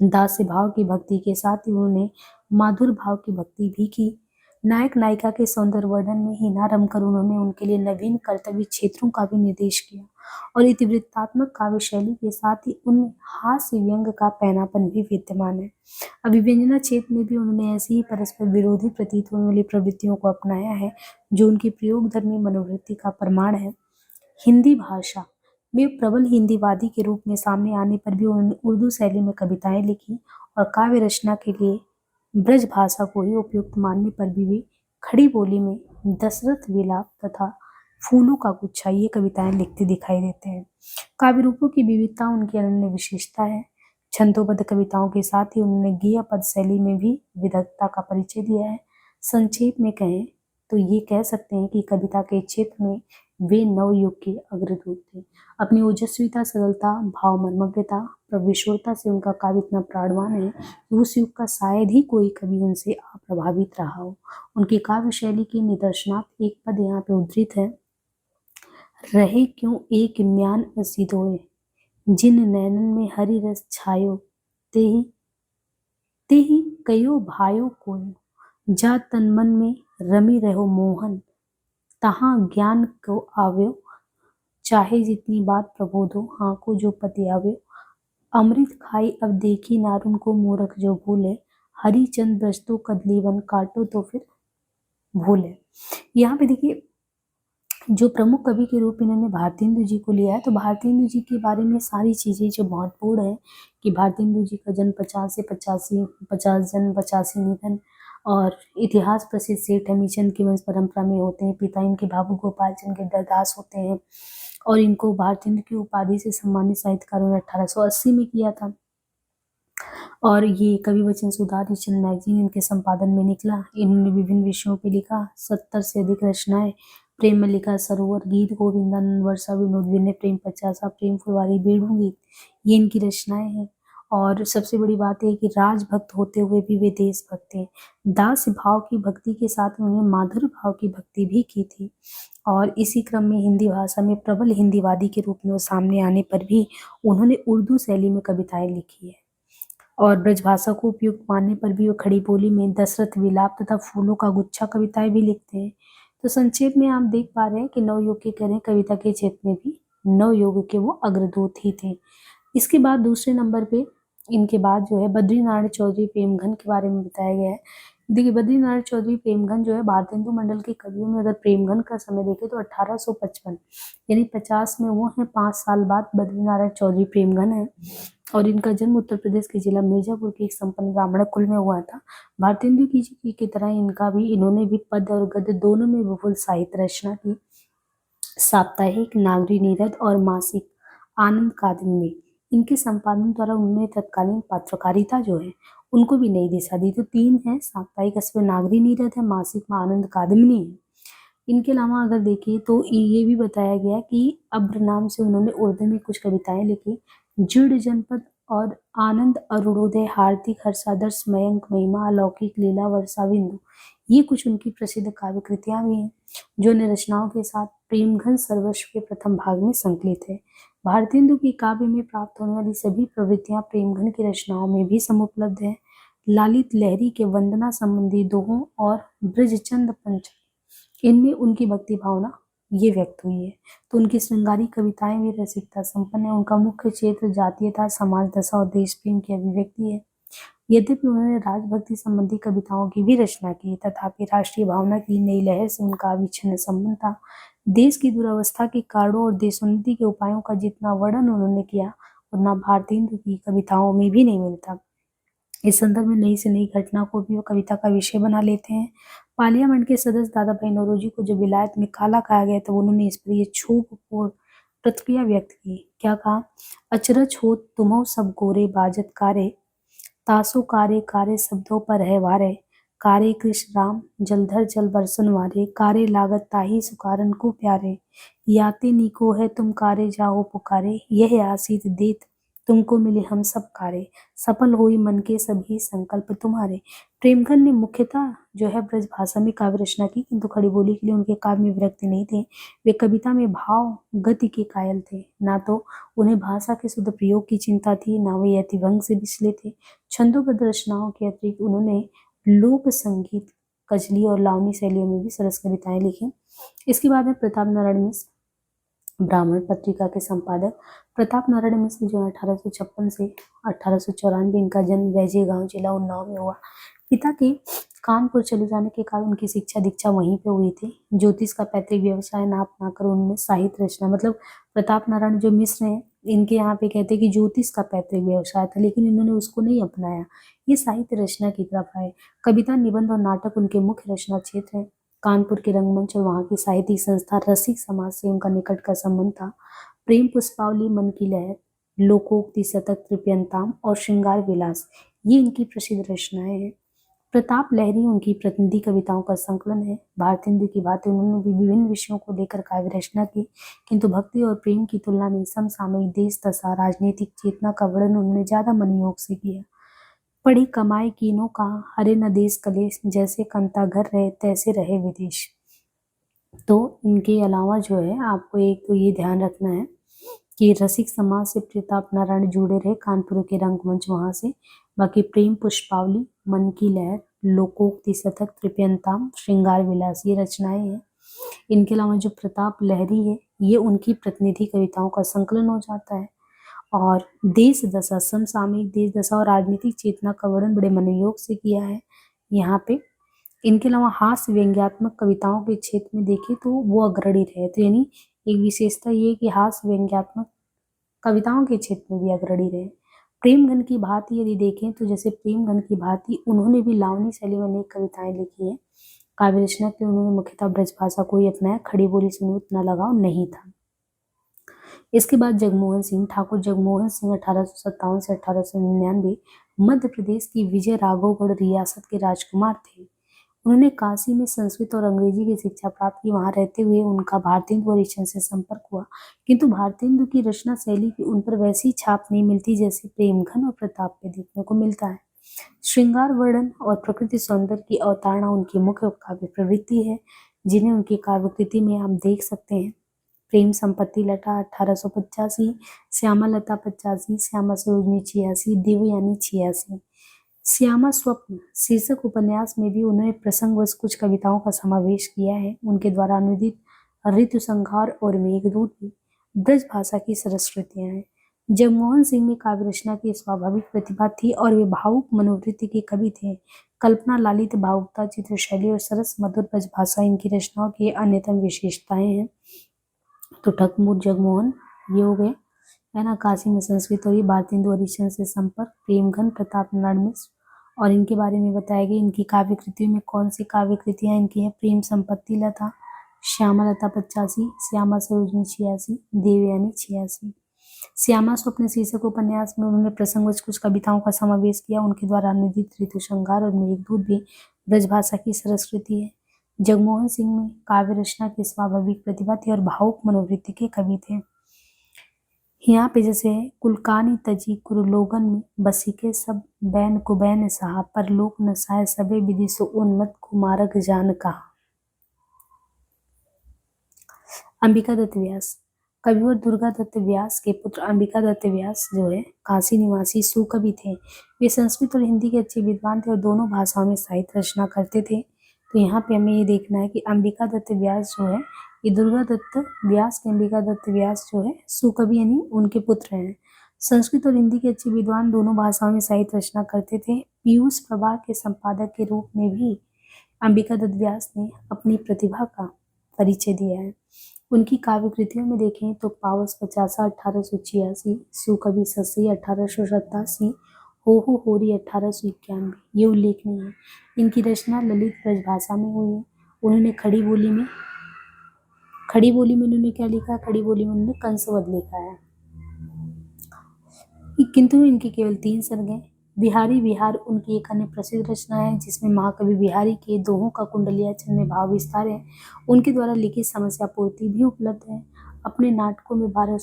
दास्य भाव की भक्ति के साथ ही उन्होंने माधुर भाव की भक्ति भी की। नायक नायिका के सौंदर्य वर्णन में ही न रमकर उन्होंने उनके लिए नवीन कर्तव्य क्षेत्रों का भी निर्देश किया और इतिवृत्तात्मक काव्य शैली के साथ ही उनमें हास्य व्यंग का पैनापन भी विद्यमान है। अभिव्यंजना क्षेत्र में भी उन्होंने ऐसी ही परस्पर विरोधी प्रतीत होने वाली प्रवृत्तियों को अपनाया है, जो उनकी प्रयोगधर्मी मनोवृत्ति का प्रमाण है। हिंदी भाषा में प्रबल हिंदीवादी के रूप में सामने आने पर भी उन्होंने उर्दू शैली में कविताएं लिखी और काव्य रचना के लिए ब्रज भाषा को ही उपयुक्त मानने पर भी वे खड़ी बोली में दशरथ विलाप तथा फूलों का गुच्छा ये कविताएं लिखते दिखाई देते हैं। काव्य रूपों की विविधता उनकी अनन्य विशेषता है। छंदोबद्ध कविताओं के साथ ही उन्होंने गेय पद शैली में भी विदग्धता का परिचय दिया है। संक्षेप में कहें तो ये कह सकते हैं कि कविता के क्षेत्र में वे नवयुग के अग्रदूत थे। अपनी ओजस्विता, सरलता, भाव मर्मज्ञता, प्रविशोरता से उनका काव्य इतना प्राणवान है कि उस युग का शायद ही कोई कवि उनसे अप्रभावित रहा हो। उनकी काव्य शैली की निदर्शनार्थ एक पद यहाँ पे उद्धृत है। रहे क्यों एक म्यान असिधोए, जिन नैनन में हरि रस छायो, ते ही कयो भायो कोय, जा तन मन में रमी रहो मोहन, तहाँ ज्ञान को आव्यो, चाहे जितनी बात प्रबोधो, हाँ को जो पति आव्यो, अमृत खाई अब देखी नारुन को मूर्ख जो भूले, हरिचंद ब्रजतो कदली वन काटो तो फिर भूले। यहाँ पे देखिए जो प्रमुख कवि के रूप इन्होंने भारतेंदु जी को लिया है, तो भारतेंदु जी के बारे में सारी चीज़ें जो महत्वपूर्ण है कि भारतेंदु जी का जन्म 50 से 85, 50 जन्म 85 निधन, और इतिहास प्रसिद्ध सेठ हमीचंद की वंश परंपरा में होते हैं। पिता इनके बाबू गोपाल चंद गिरधरदास होते हैं और इनको भारतेंदु की उपाधि से सम्मानित साहित्यकारों ने 1880 में किया था। और ये कवि वचन सुधा हरिश्चंद्र मैगजीन इनके संपादन में निकला। इन्होंने विभिन्न विषयों पे लिखा, 70 से अधिक रचनाएं। प्रेम में लिखा सरोवर, गीत गोविंदानंद, वर्षा, विनोद विनय, प्रेम पचासा, प्रेम फुलवारी, बेड़ू गीत, ये इनकी रचनाएं हैं। और सबसे बड़ी बात है कि राजभक्त होते हुए भी वे देशभक्त थे। दास भाव की भक्ति के साथ उन्होंने माधुर भाव की भक्ति भी की थी। और इसी क्रम में हिंदी भाषा में प्रबल हिंदीवादी के रूप में वो सामने आने पर भी उन्होंने उर्दू शैली में कविताएं लिखी है। और ब्रजभाषा को उपयुक्त मानने पर भी वो खड़ी बोली में दशरथ विलाप तथा फूलों का गुच्छा कविताएं भी लिखते हैं। तो संक्षेप में आप देख पा रहे हैं कि नवयुग के करें कविता के क्षेत्र में भी नवयुग के वो अग्रदूत ही थे। इसके बाद दूसरे नंबर पे इनके बाद जो है बद्रीनारायण चौधरी प्रेमघन के बारे में बताया गया है। देखिए बद्रीनारायण चौधरी प्रेमघन जो है भारतेंदु मंडल के कवियों में अगर प्रेमघन का समय देखें तो 1855 यानी 50 में वो हैं, 5 साल बाद बद्रीनारायण चौधरी प्रेमघन है। और इनका जन्म उत्तर प्रदेश के जिला मिर्जापुर के एक संपन्न ब्राह्मण कुल में हुआ था। भारतेंदु की तरह इन्होंने भी पद्य और गद्य दोनों में विपुल साहित्य रचना की। साप्ताहिक, नागरी नीरद और मासिक आनंद कादम्बनी इनके संपादन द्वारा उन्होंने तत्कालीन पत्रकारिता जो है उनको भी नई दिशा दी। तो 3 है, साप्ताहिक इसमें नागरी नीरद है, मासिक में आनंद कादम्बनी है। इनके अलावा अगर देखिए तो ये भी बताया गया कि अब्र नाम से उन्होंने उर्दू में कुछ कविताएं लिखी। जीर्ण जनपद और आनंद अरुणोदय, हार्दिक, हर्षादर्श, मयंक, महिमा, अलौकिक, लीला, वर्षा, बिंदु, ये कुछ उनकी प्रसिद्ध काव्य कृतियां भी हैं जो अन्य रचनाओं के साथ प्रेमघन सर्वस्व के प्रथम भाग में संकलित है। भारतेंदु की काव्य में प्राप्त होने वाली सभी प्रवृत्तियां प्रेमघन की रचनाओं में भी समुपलब्ध है। लालित लहरी के वंदना संबंधी दोहों और ब्रजचंद पंच, इनमें उनकी भक्ति भावना ये व्यक्त हुई है। तो उनकी श्रृंगारी कविताएं भी रसिकता संपन्न है। उनका मुख्य क्षेत्र जातीयता, समाज दशा और देश प्रेम की अभिव्यक्ति है। यद्यपि उन्होंने राजभक्ति संबंधी कविताओं की भी रचना की, तथापि राष्ट्रीय भावना की नई लहर से उनका अविच्छिन्न संबंध था। देश की दुरावस्था के कारणों और देशोन्नति के उपायों का जितना वर्णन उन्होंने किया उतना भारतेंदु की कविताओं में भी नहीं मिलता। इस संदर्भ में नई से नई घटना को भी वो कविता का विषय बना लेते हैं। पार्लियामेंट के सदस्य दादा भाई नौरोजी को जब विलायत में काला कहा गया तो उन्होंने इस पर ये क्षोभपूर्ण प्रतिक्रिया व्यक्त की। क्या कहा? अचरज हो तुमो सब गोरे बाजत कारे, तासो कारे कारे शब्दों पर है वारे, कारे कृष्ण राम जलधर जल बरसन वारे, कारे लागत ताही सुकारन को प्यारे, याते नीको है तुम कारे जाओ पुकारे, यह आसीत देत तुमको मिले हम सब कारे, सफल हुई मन के सभी संकल्प तुम्हारे। प्रेमघन ने मुख्यतः जो है ब्रज भाषा में काव्य रचना की, किंतु खड़ी बोली के लिए उनके काव्य में विरक्ति नहीं थे। वे कविता में भाव गति के कायल थे, ना तो उन्हें भाषा के शुद्ध प्रयोग की चिंता थी, ना वे यतिभंग से बिचले थे। छंदोबद्ध रचनाओं के अतिरिक्त उन्होंने लोक संगीत, कजली और लावनी शैलियों में भी सरस कविताएं लिखी। इसके बाद में प्रताप नारायण मिश्र, ब्राह्मण पत्रिका के संपादक। प्रताप नारायण मिश्र जो 1856 से 1894 इनका जन्म वैजे गांव जिला उन्नाव में हुआ। पिता के कानपुर चले जाने के कारण उनकी शिक्षा दीक्षा वहीं पे हुई थी। ज्योतिष का पैतृक व्यवसाय ना अपनाकर उन्होंने साहित्य रचना, मतलब प्रताप नारायण जो मिश्र हैं इनके यहाँ पे कहते हैं कि ज्योतिष का पैतृक व्यवसाय था, लेकिन इन्होंने उसको नहीं अपनाया, ये साहित्य रचना की तरफ आए। कविता, निबंध और नाटक उनके मुख्य रचना क्षेत्र है। कानपुर के रंगमंच और वहाँ की साहित्यिक संस्था रसिक समाज से उनका निकट का संबंध था। प्रेम पुष्पावली, मन की लहर, लोकोक्ति शतक, तृप्यंताम और श्रृंगार विलास, ये इनकी प्रसिद्ध रचनाएं हैं। प्रताप लहरी उनकी प्रतिनिधि कविताओं का संकलन है। भारतेंदु की भांति उन्होंने भी विभिन्न विषयों को लेकर काव्य रचना की, किंतु भक्ति और प्रेम की तुलना में समसामयिक देश दशा, राजनीतिक चेतना का वर्णन उन्होंने ज्यादा मनयोग से किया। पढ़ी कमाए कीनों का, हरे न देश कलेश, जैसे कंता घर रहे तैसे रहे विदेश। तो इनके अलावा जो है आपको एक तो ये ध्यान रखना है कि रसिक समाज से प्रताप नारायण जुड़े रहे, कानपुर के रंगमंच वहां से। बाकी प्रेम पुष्पावली, मन की लहर, लोकोक्ति शतक, तृप्यंताम, श्रृंगार विलास, ये रचनाएं हैं। इनके अलावा जो प्रताप लहरी है ये उनकी प्रतिनिधि कविताओं का संकलन हो जाता है। और देश दशा, समसामयिक देश दशा और राजनीतिक चेतना का वर्णन बड़े मनोयोग से किया है यहाँ पे। इनके अलावा हास्य व्यंग्यात्मक कविताओं के क्षेत्र में देखें तो वो अग्रणी रहे। तो यानी एक विशेषता ये है कि हास्य व्यंग्यात्मक कविताओं के क्षेत्र में भी अग्रणी रहे। प्रेमगन की भांति यदि देखें तो जैसे प्रेमगन की भांति उन्होंने भी लावनी शैली में अनेक कविताएं लिखी है। काव्य रचना के उन्होंने मुख्यतः ब्रजभाषा को ही अपनाया, खड़ी बोली से उन्हें उतना लगाव नहीं था। इसके बाद जगमोहन सिंह, ठाकुर जगमोहन सिंह 1857 से 1899 मध्य प्रदेश की विजय राघवगढ़ रियासत के राजकुमार थे। उन्होंने काशी में संस्कृत और अंग्रेजी की शिक्षा प्राप्त की। वहां रहते हुए उनका भारतेंदु हरिश्चंद्र से संपर्क हुआ, किंतु भारतेंदु की रचना शैली की उन पर वैसी छाप नहीं मिलती जैसे प्रेमघन और प्रताप पे देखने को मिलता है। श्रृंगार वर्णन और प्रकृति सौंदर्य की अवतारणा उनकी मुख्य काव्य प्रवृत्ति है, जिन्हें उनकी काव्य कृति में आप देख सकते हैं। प्रेम संपत्ति लता 1885, श्यामा लता 85, श्यामा सरोजनी 86, देवयानी 86। श्यामा स्वप्न शीर्षक उपन्यास में भी उन्होंने प्रसंगवश कुछ कविताओं का समावेश किया है। उनके द्वारा अनुदित ऋतु संहार और मेघदूत भी ब्रज भाषा की सरस कृतियां हैं। जगमोहन सिंह में काव्य रचना की स्वाभाविक प्रतिभा थी और वे भावुक मनोवृत्ति के कवि थे। कल्पना लालित भावुकता, चित्र शैली और सरस मधुर ब्रज भाषा इनकी रचनाओं की अन्यतम विशेषताएं हैं। तो ठकमुर जगमोहन ये हो गए, है ना। काशी में संस्कृत और भारतेंदु हरिश्चंद्र से संपर्क, प्रेमघन, प्रताप नड़मिस और इनके बारे में बताया गया। इनकी काव्य कृतियों में कौन सी काव्य कृतियां इनकी हैं? प्रेम संपत्ति लता, श्यामा लता 85, श्यामा सरोजनी 86, देवयानी 86। श्यामा स्वप्न शीर्षक उपन्यास में उन्होंने प्रसंगवश कुछ कविताओं का समावेश किया। उनके द्वारा अनुदित ऋतु संहार और मेघदूत भी ब्रजभाषा की सरस कृति है। जगमोहन सिंह में काव्य रचना की स्वाभाविक प्रतिभा थी और भावुक मनोवृत्ति के कवि थे। यहाँ पे जैसे है, कुलकानी तजी कुरुलोगन में बसीके सब बैन कुबैन सहा, पर लोक न साय सबे विधि सो उन्मत कुमारक जान कहा। अंबिका दत्त व्यास, कविवर दुर्गा दत्त व्यास के पुत्र अंबिका दत्त व्यास जो है काशी निवासी सुकवि थे। वे संस्कृत और हिंदी के अच्छे विद्वान थे और दोनों भाषाओं में साहित्य रचना करते थे। तो यहाँ पे हमें ये देखना है कि अंबिका दत्त व्यास जो है ये दुर्गा दत्त व्यास के अंबिका दत्त व्यास जो है सुकवि यानी उनके पुत्र हैं। संस्कृत और हिंदी के अच्छे विद्वान, दोनों भाषाओं में साहित्य रचना करते थे। पीयूष प्रभा के संपादक के रूप में भी अंबिका दत्त व्यास ने अपनी प्रतिभा का परिचय दिया है। उनकी काव्य कृतियों में देखें तो पावस 50 1886, सुकवि ससी 1887, हो होरी 1891 ये उल्लेखनीय है। इनकी रचना ललित ब्रजभाषा में हुई है। उन्होंने खड़ी बोली में उन्होंने क्या लिखा? खड़ी बोली में उन्होंने कंसवध लिखा है, किंतु इनकी केवल 3 सर्ग हैं। बिहारी विहार उनकी एक अन्य प्रसिद्ध रचना है, जिसमें महाकवि बिहारी के दोहों का कुंडलियाचल में भाव विस्तार है। उनके द्वारा लिखित समस्या पूर्ति भी उपलब्ध है। अपने नाटकों में भारत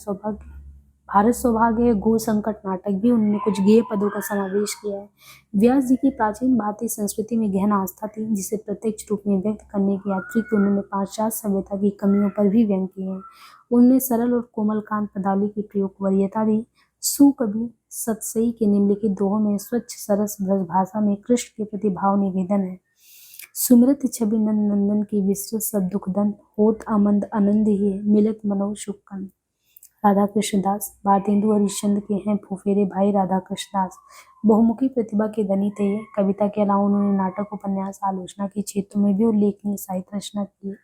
सौभाग्य, गो संकट नाटक भी उन्होंने कुछ गेय पदों का समावेश किया है। व्यास जी की प्राचीन भारतीय संस्कृति में गहन आस्था थी, जिसे प्रत्यक्ष रूप में व्यक्त करने के अतिरिक्त उन्होंने पाश्चात्य सभ्यता की कमियों पर भी व्यंग किए हैं। उन्होंने सरल और कोमलकांत पदावली के प्रयोग को वरीयता दी। सुकवि सतसई के निम्नलिखित दोहों में स्वच्छ सरस ब्रज भाषा में कृष्ण के प्रति भाव निवेदन है। सुमिरत छवि नंद नंदन की विस्तृत सब दुखदन, होत आमंद आनंद ही मिलत मनो सुखकन। राधा कृष्ण दास भारतेंदु हरिश्चंद्र के हैं फुफेरे भाई राधा कृष्ण दास। बहुमुखी प्रतिभा के धनी थे ये। कविता के अलावा उन्होंने नाटक, उपन्यास, आलोचना के क्षेत्रों में भी उल्लेखनीय साहित्य रचना की।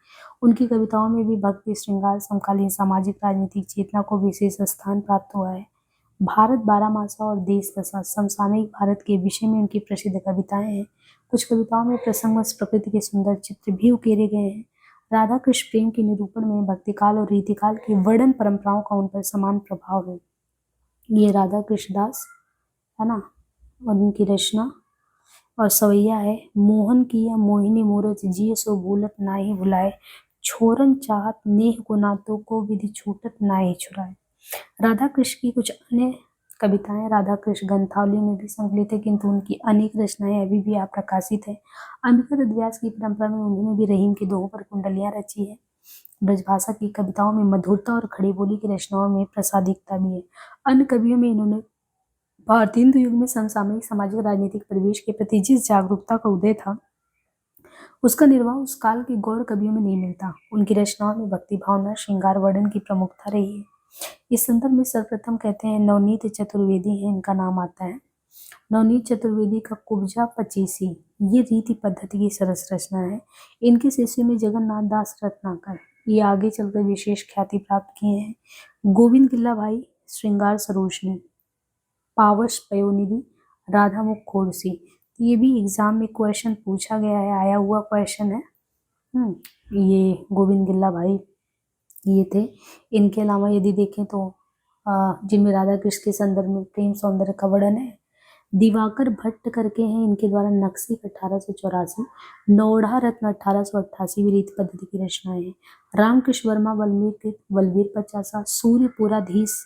उनकी कविताओं में भी भक्ति, श्रृंगार, समकालीन सामाजिक राजनीतिक चेतना को विशेष स्थान प्राप्त हुआ है। भारत बारहमासा और देश दशा समसामयिक भारत के विषय में उनकी प्रसिद्ध कविताएं हैं। कुछ कविताओं में प्रसंगवश प्रकृति के सुंदर चित्र भी उकेरे गए हैं। राधा कृष्ण प्रेम के निरूपण में भक्तिकाल और रीतिकाल की वर्णन परंपराओं का उन पर समान प्रभाव है। ये राधा कृष्ण दास है ना, और उनकी रचना और सवैया है। मोहन किया मोहिनी मूरत, जिय सो भूलत नाहि भुलाए, छोरन चाहत नेह को नातों को विधि छूटत नाहि छुड़ाए। राधा कृष्ण की कुछ अन्य कविताएं राधा कृष्ण ग्रंथावली में भी संकलित है, किंतु उनकी अनेक रचनाएं अभी भी अप्रकाशित है। अंबिका दत्त व्यास की परंपरा में उन्होंने भी रहीम के दोहों पर कुंडलियां रची है। ब्रजभाषा की कविताओं में मधुरता और खड़ी बोली की रचनाओं में प्रसादिकता भी है। अन्य कवियों में इन्होंने भारतीय युग में समसामयिक सामाजिक राजनीतिक परिवेश के प्रति जिस जागरूकता का उदय था, उसका निर्वाह उस काल के गौड़ कवियों में नहीं मिलता। उनकी रचनाओं में भक्ति भावना, श्रृंगार वर्णन की प्रमुखता रही है। इस संदर्भ में सर्वप्रथम कहते हैं नवनीत चतुर्वेदी है, इनका नाम आता है। नवनीत चतुर्वेदी का कुब्जा पचीसी ये रीति पद्धति की सरस रचना है। इनके शिष्य में जगन्नाथ दास रत्नाकर, ये आगे चलकर विशेष ख्याति प्राप्त किए हैं। गोविंद किल्ला भाई, श्रृंगार सरोजनी, पावस पयोनिधि, राधामुख खोड़सी, ये भी एग्जाम में क्वेश्चन पूछा गया है, आया हुआ क्वेश्चन है। ये गोविंद गिल्ला भाई ये थे। इनके अलावा यदि देखें तो जिनमें राधा कृष्ण के संदर्भ में प्रेम सौंदर्य का वर्णन है। दिवाकर भट्ट करके हैं, इनके द्वारा नक्सिक 1884, नौढ़ा रत्न 1888 भी रीति पद्धति की रचनाएं हैं। रामकृष्ण वर्मा बलवीर पचासा, सूर्यपुराधीश,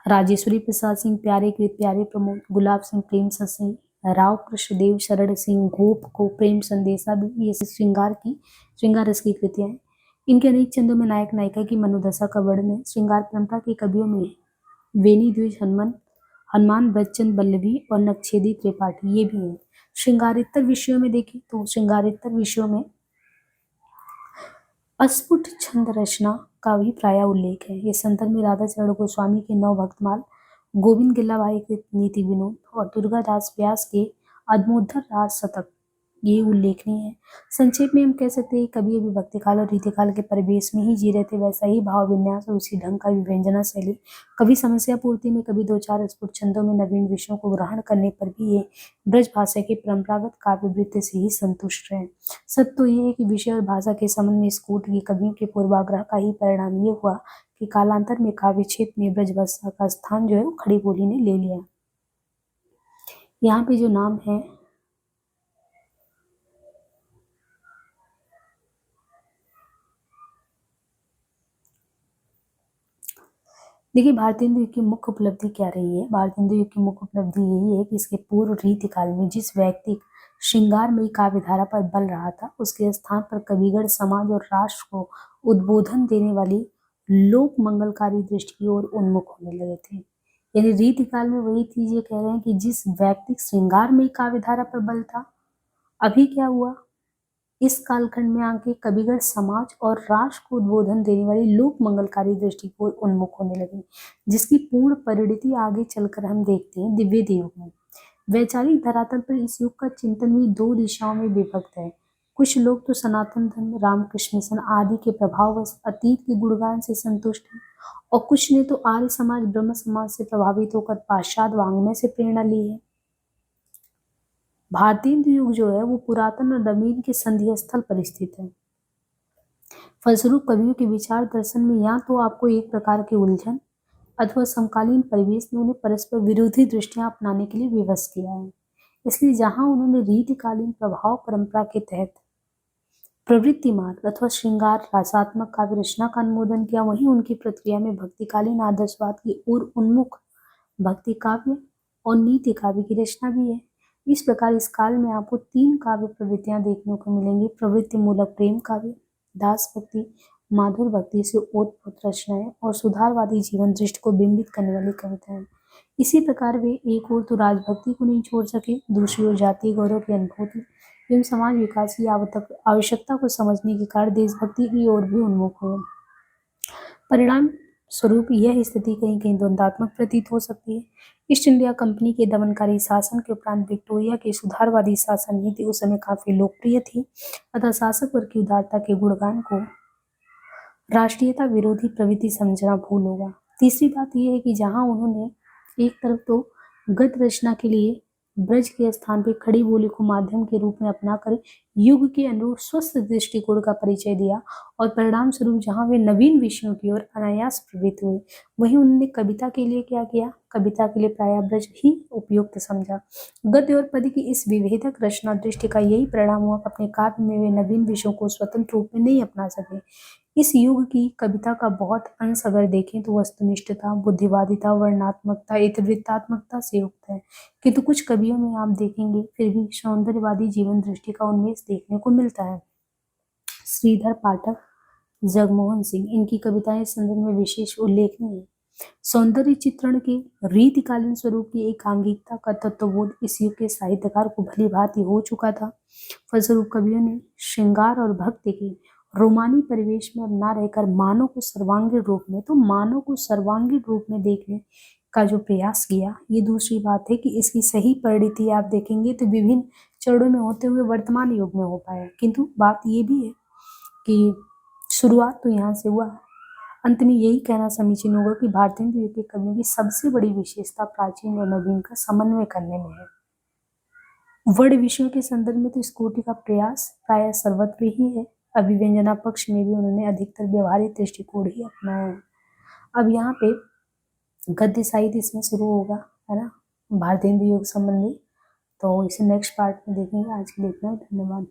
राजेश्वरी प्रसाद सिंह प्यारे कृत प्यारे प्रमोद, गुलाब सिंह प्रेम ससी, राव कृष्णदेव शरण सिंह गोप को प्रेम संदेशा भी ये श्रृंगार रस की कृतियां हैं। इनके अनेक चंदों में नायक नायिका की मनोदशा का वर्णन है। श्रृंगार परंपरा के कवियों में वेणी द्विज, हनुमान ब्रजचंद बल्लभी और नक्शेदी त्रिपाठी ये भी हैं। श्रृंगारेतर विषयों में देखें तो श्रृंगारेतर विषयों में अस्फुट छंद रचना का भी प्राय उल्लेख है। ये संदर्भ में राधा चरण गोस्वामी के नौ भक्तमाल, गोविंद गिल्लाबाई के नीति विनोद और दुर्गादास व्यास के अद्मोद्धर राज शतक ये उल्लेखनीय है। संक्षेप में हम कह सकते हैं कभी अभी भक्तिकाल और रीतिकाल के परिवेश में ही जी रहे थे, वैसा ही भाव विन्यास और उसी ढंग का व्यंजना शैली, कभी समस्या पूर्ति में, कभी दो चार स्फुट छंदों में नवीन विषयों को ग्रहण करने पर भी ये ब्रज भाषा की परंपरागत काव्य वृत्ति से ही संतुष्ट रहे। सत्य तो ये है कि विषय और भाषा के संबंध में स्कूट की कवियों के पूर्वाग्रह का ही परिणाम ये हुआ कि कालांतर में काव्य क्षेत्र में ब्रज भाषा का स्थान जो है वो खड़ी बोली ने ले लिया। यहाँ पे जो नाम है देखिए, भारतीय हिंदू युग की मुख्य उपलब्धि क्या रही है। भारतीय हिंदू युग की मुख्य उपलब्धि यही है कि इसके पूर्व रीतिकाल में जिस व्यक्ति श्रृंगार में काव्य धारा पर बल रहा था, उसके स्थान पर कविगण समाज और राष्ट्र को उद्बोधन देने वाली लोक मंगलकारी दृष्टि की ओर उन्मुख होने लगे थे। यानी रीतिकाल में वही चीज ये कह रहे हैं कि जिस व्यक्ति श्रृंगार में काव्य धारा पर बल था, अभी क्या हुआ, इस कालखंड में आके कविगण समाज और राष्ट्र को उद्बोधन देने वाली लोक मंगलकारी दृष्टि को उन्मुख होने लगे, जिसकी पूर्ण परिणति आगे चलकर हम देखते हैं दिव्य युग में। वैचारिक धरातल पर इस युग का चिंतन भी दो दिशाओं में विभक्त है। कुछ लोग तो सनातन धर्म, रामकृष्ण मिशन आदि के प्रभाववश अतीत के गुणगान से संतुष्ट हैं, और कुछ ने तो आर्य समाज, ब्रह्म समाज से प्रभावित होकर पाश्चात्य वाङ्मय से प्रेरणा ली है। भारतीय हिंदू युग जो है वो पुरातन और नवीन के संधि स्थल पर स्थित है। फलस्वरूप कवियों के विचार दर्शन में या तो आपको एक प्रकार की उलझन अथवा समकालीन परिवेश में उन्हें परस्पर विरोधी दृष्टियां अपनाने के लिए विवश किया है। इसलिए जहां उन्होंने रीतिकालीन प्रभाव परंपरा के तहत प्रवृत्ति मार्ग अथवा श्रृंगार रसात्मक काव्य रचना का अनुमोदन किया, वहीं उनकी प्रक्रिया में भक्तिकालीन आदर्शवाद की ओर उन्मुख भक्ति काव्य और नीति काव्य की रचना भी है। इस प्रकार इस काल में आपको तीन काव्य प्रवृत्तियां देखने को मिलेंगी। प्रवृत्ति मूलक प्रेम काव्य, दास भक्ति, माधुर भक्ति से ओतप्रोत रचनाएं और सुधारवादी जीवन दृष्टि को बिंबित करने वाली कविताएं। इसी प्रकार वे एक ओर तो राजभक्ति को नहीं छोड़ सके, दूसरी ओर जातीय गौरव की अनुभूति एवं समाज विकास की आवश्यकता को समझने के कारण देशभक्ति की ओर भी उन्मुख हुए। परिणाम स्वरूप यह स्थिति कहीं कहीं द्वंद्वात्मक प्रतीत हो सकती है। ईस्ट इंडिया कंपनी के दमनकारी शासन के उपरांत विक्टोरिया की सुधारवादी शासन नीति उस समय काफी लोकप्रिय थी, अतः शासक वर्ग की उदारता के गुणगान को राष्ट्रीयता विरोधी प्रवृत्ति समझना भूल होगा। तीसरी बात यह है कि जहां उन्होंने एक तरफ तो गद्य रचना के लिए ब्रज के स्थान पर खड़ी बोली को माध्यम के रूप में अपनाकर युग के अनुरूप स्वस्थ दृष्टिकोण का परिचय दिया, और परिणाम स्वरूप जहां वे नवीन विषयों की ओर अनायास प्रवृत्त हुए, वहीं उन्होंने कविता के लिए क्या किया, कविता के लिए प्राय ब्रज ही उपयुक्त समझा। गद्य और पद्य की इस विभेदक रचना दृष्टि का यही परिणाम हुआ कि अपने काव्य में वे नवीन विषयों को स्वतंत्र रूप में नहीं अपना सके। इस युग की कविता का बहुत अंश अगर देखें तो वस्तुनिष्ठता, बुद्धिवादिता, वर्णनात्मकता, इतिवृत्तात्मकता से युक्त है, किंतु कुछ कवियों में आप देखेंगे फिर भी सौंदर्यवादी जीवन दृष्टि का उन्मेष देखने को मिलता है। श्रीधर पाठक, जगमोहन सिंह, इनकी कविताएं इस संदर्भ में विशेष उल्लेखनीय है। सौंदर्य चित्रण के रीतिकालीन स्वरूप की एकांगिकता का तत्वबोध इस युग के साहित्यकार को भली भांति हो चुका था। फलस्वरूप कवियों ने श्रृंगार और भक्ति की रोमानी परिवेश में अब ना रहकर मानव को सर्वांगीण रूप में, तो मानव को सर्वांगीण रूप में देखने का जो प्रयास किया, ये दूसरी बात है कि इसकी सही परिणति आप देखेंगे तो विभिन्न चरणों में होते हुए वर्तमान युग में हो पाया। किंतु बात ये भी है कि शुरुआत तो यहाँ से हुआ। अंत में यही कहना समीचीन होगा कि भारतीय युग के कवियों की सबसे बड़ी विशेषता प्राचीन और नवीन का समन्वय करने में है। वर्ण विषयों के संदर्भ में तो इस कोटि का प्रयास प्राय सर्वत्र ही है। अभिव्यंजना पक्ष में भी उन्होंने अधिकतर व्यवहारिक दृष्टिकोण ही अपनाया है। अब यहाँ पे गद्य साहित्य इसमें शुरू होगा, है ना, भारतीय युग संबंधी। तो इसे नेक्स्ट पार्ट में देखेंगे। आज के लिए इतना ही, धन्यवाद।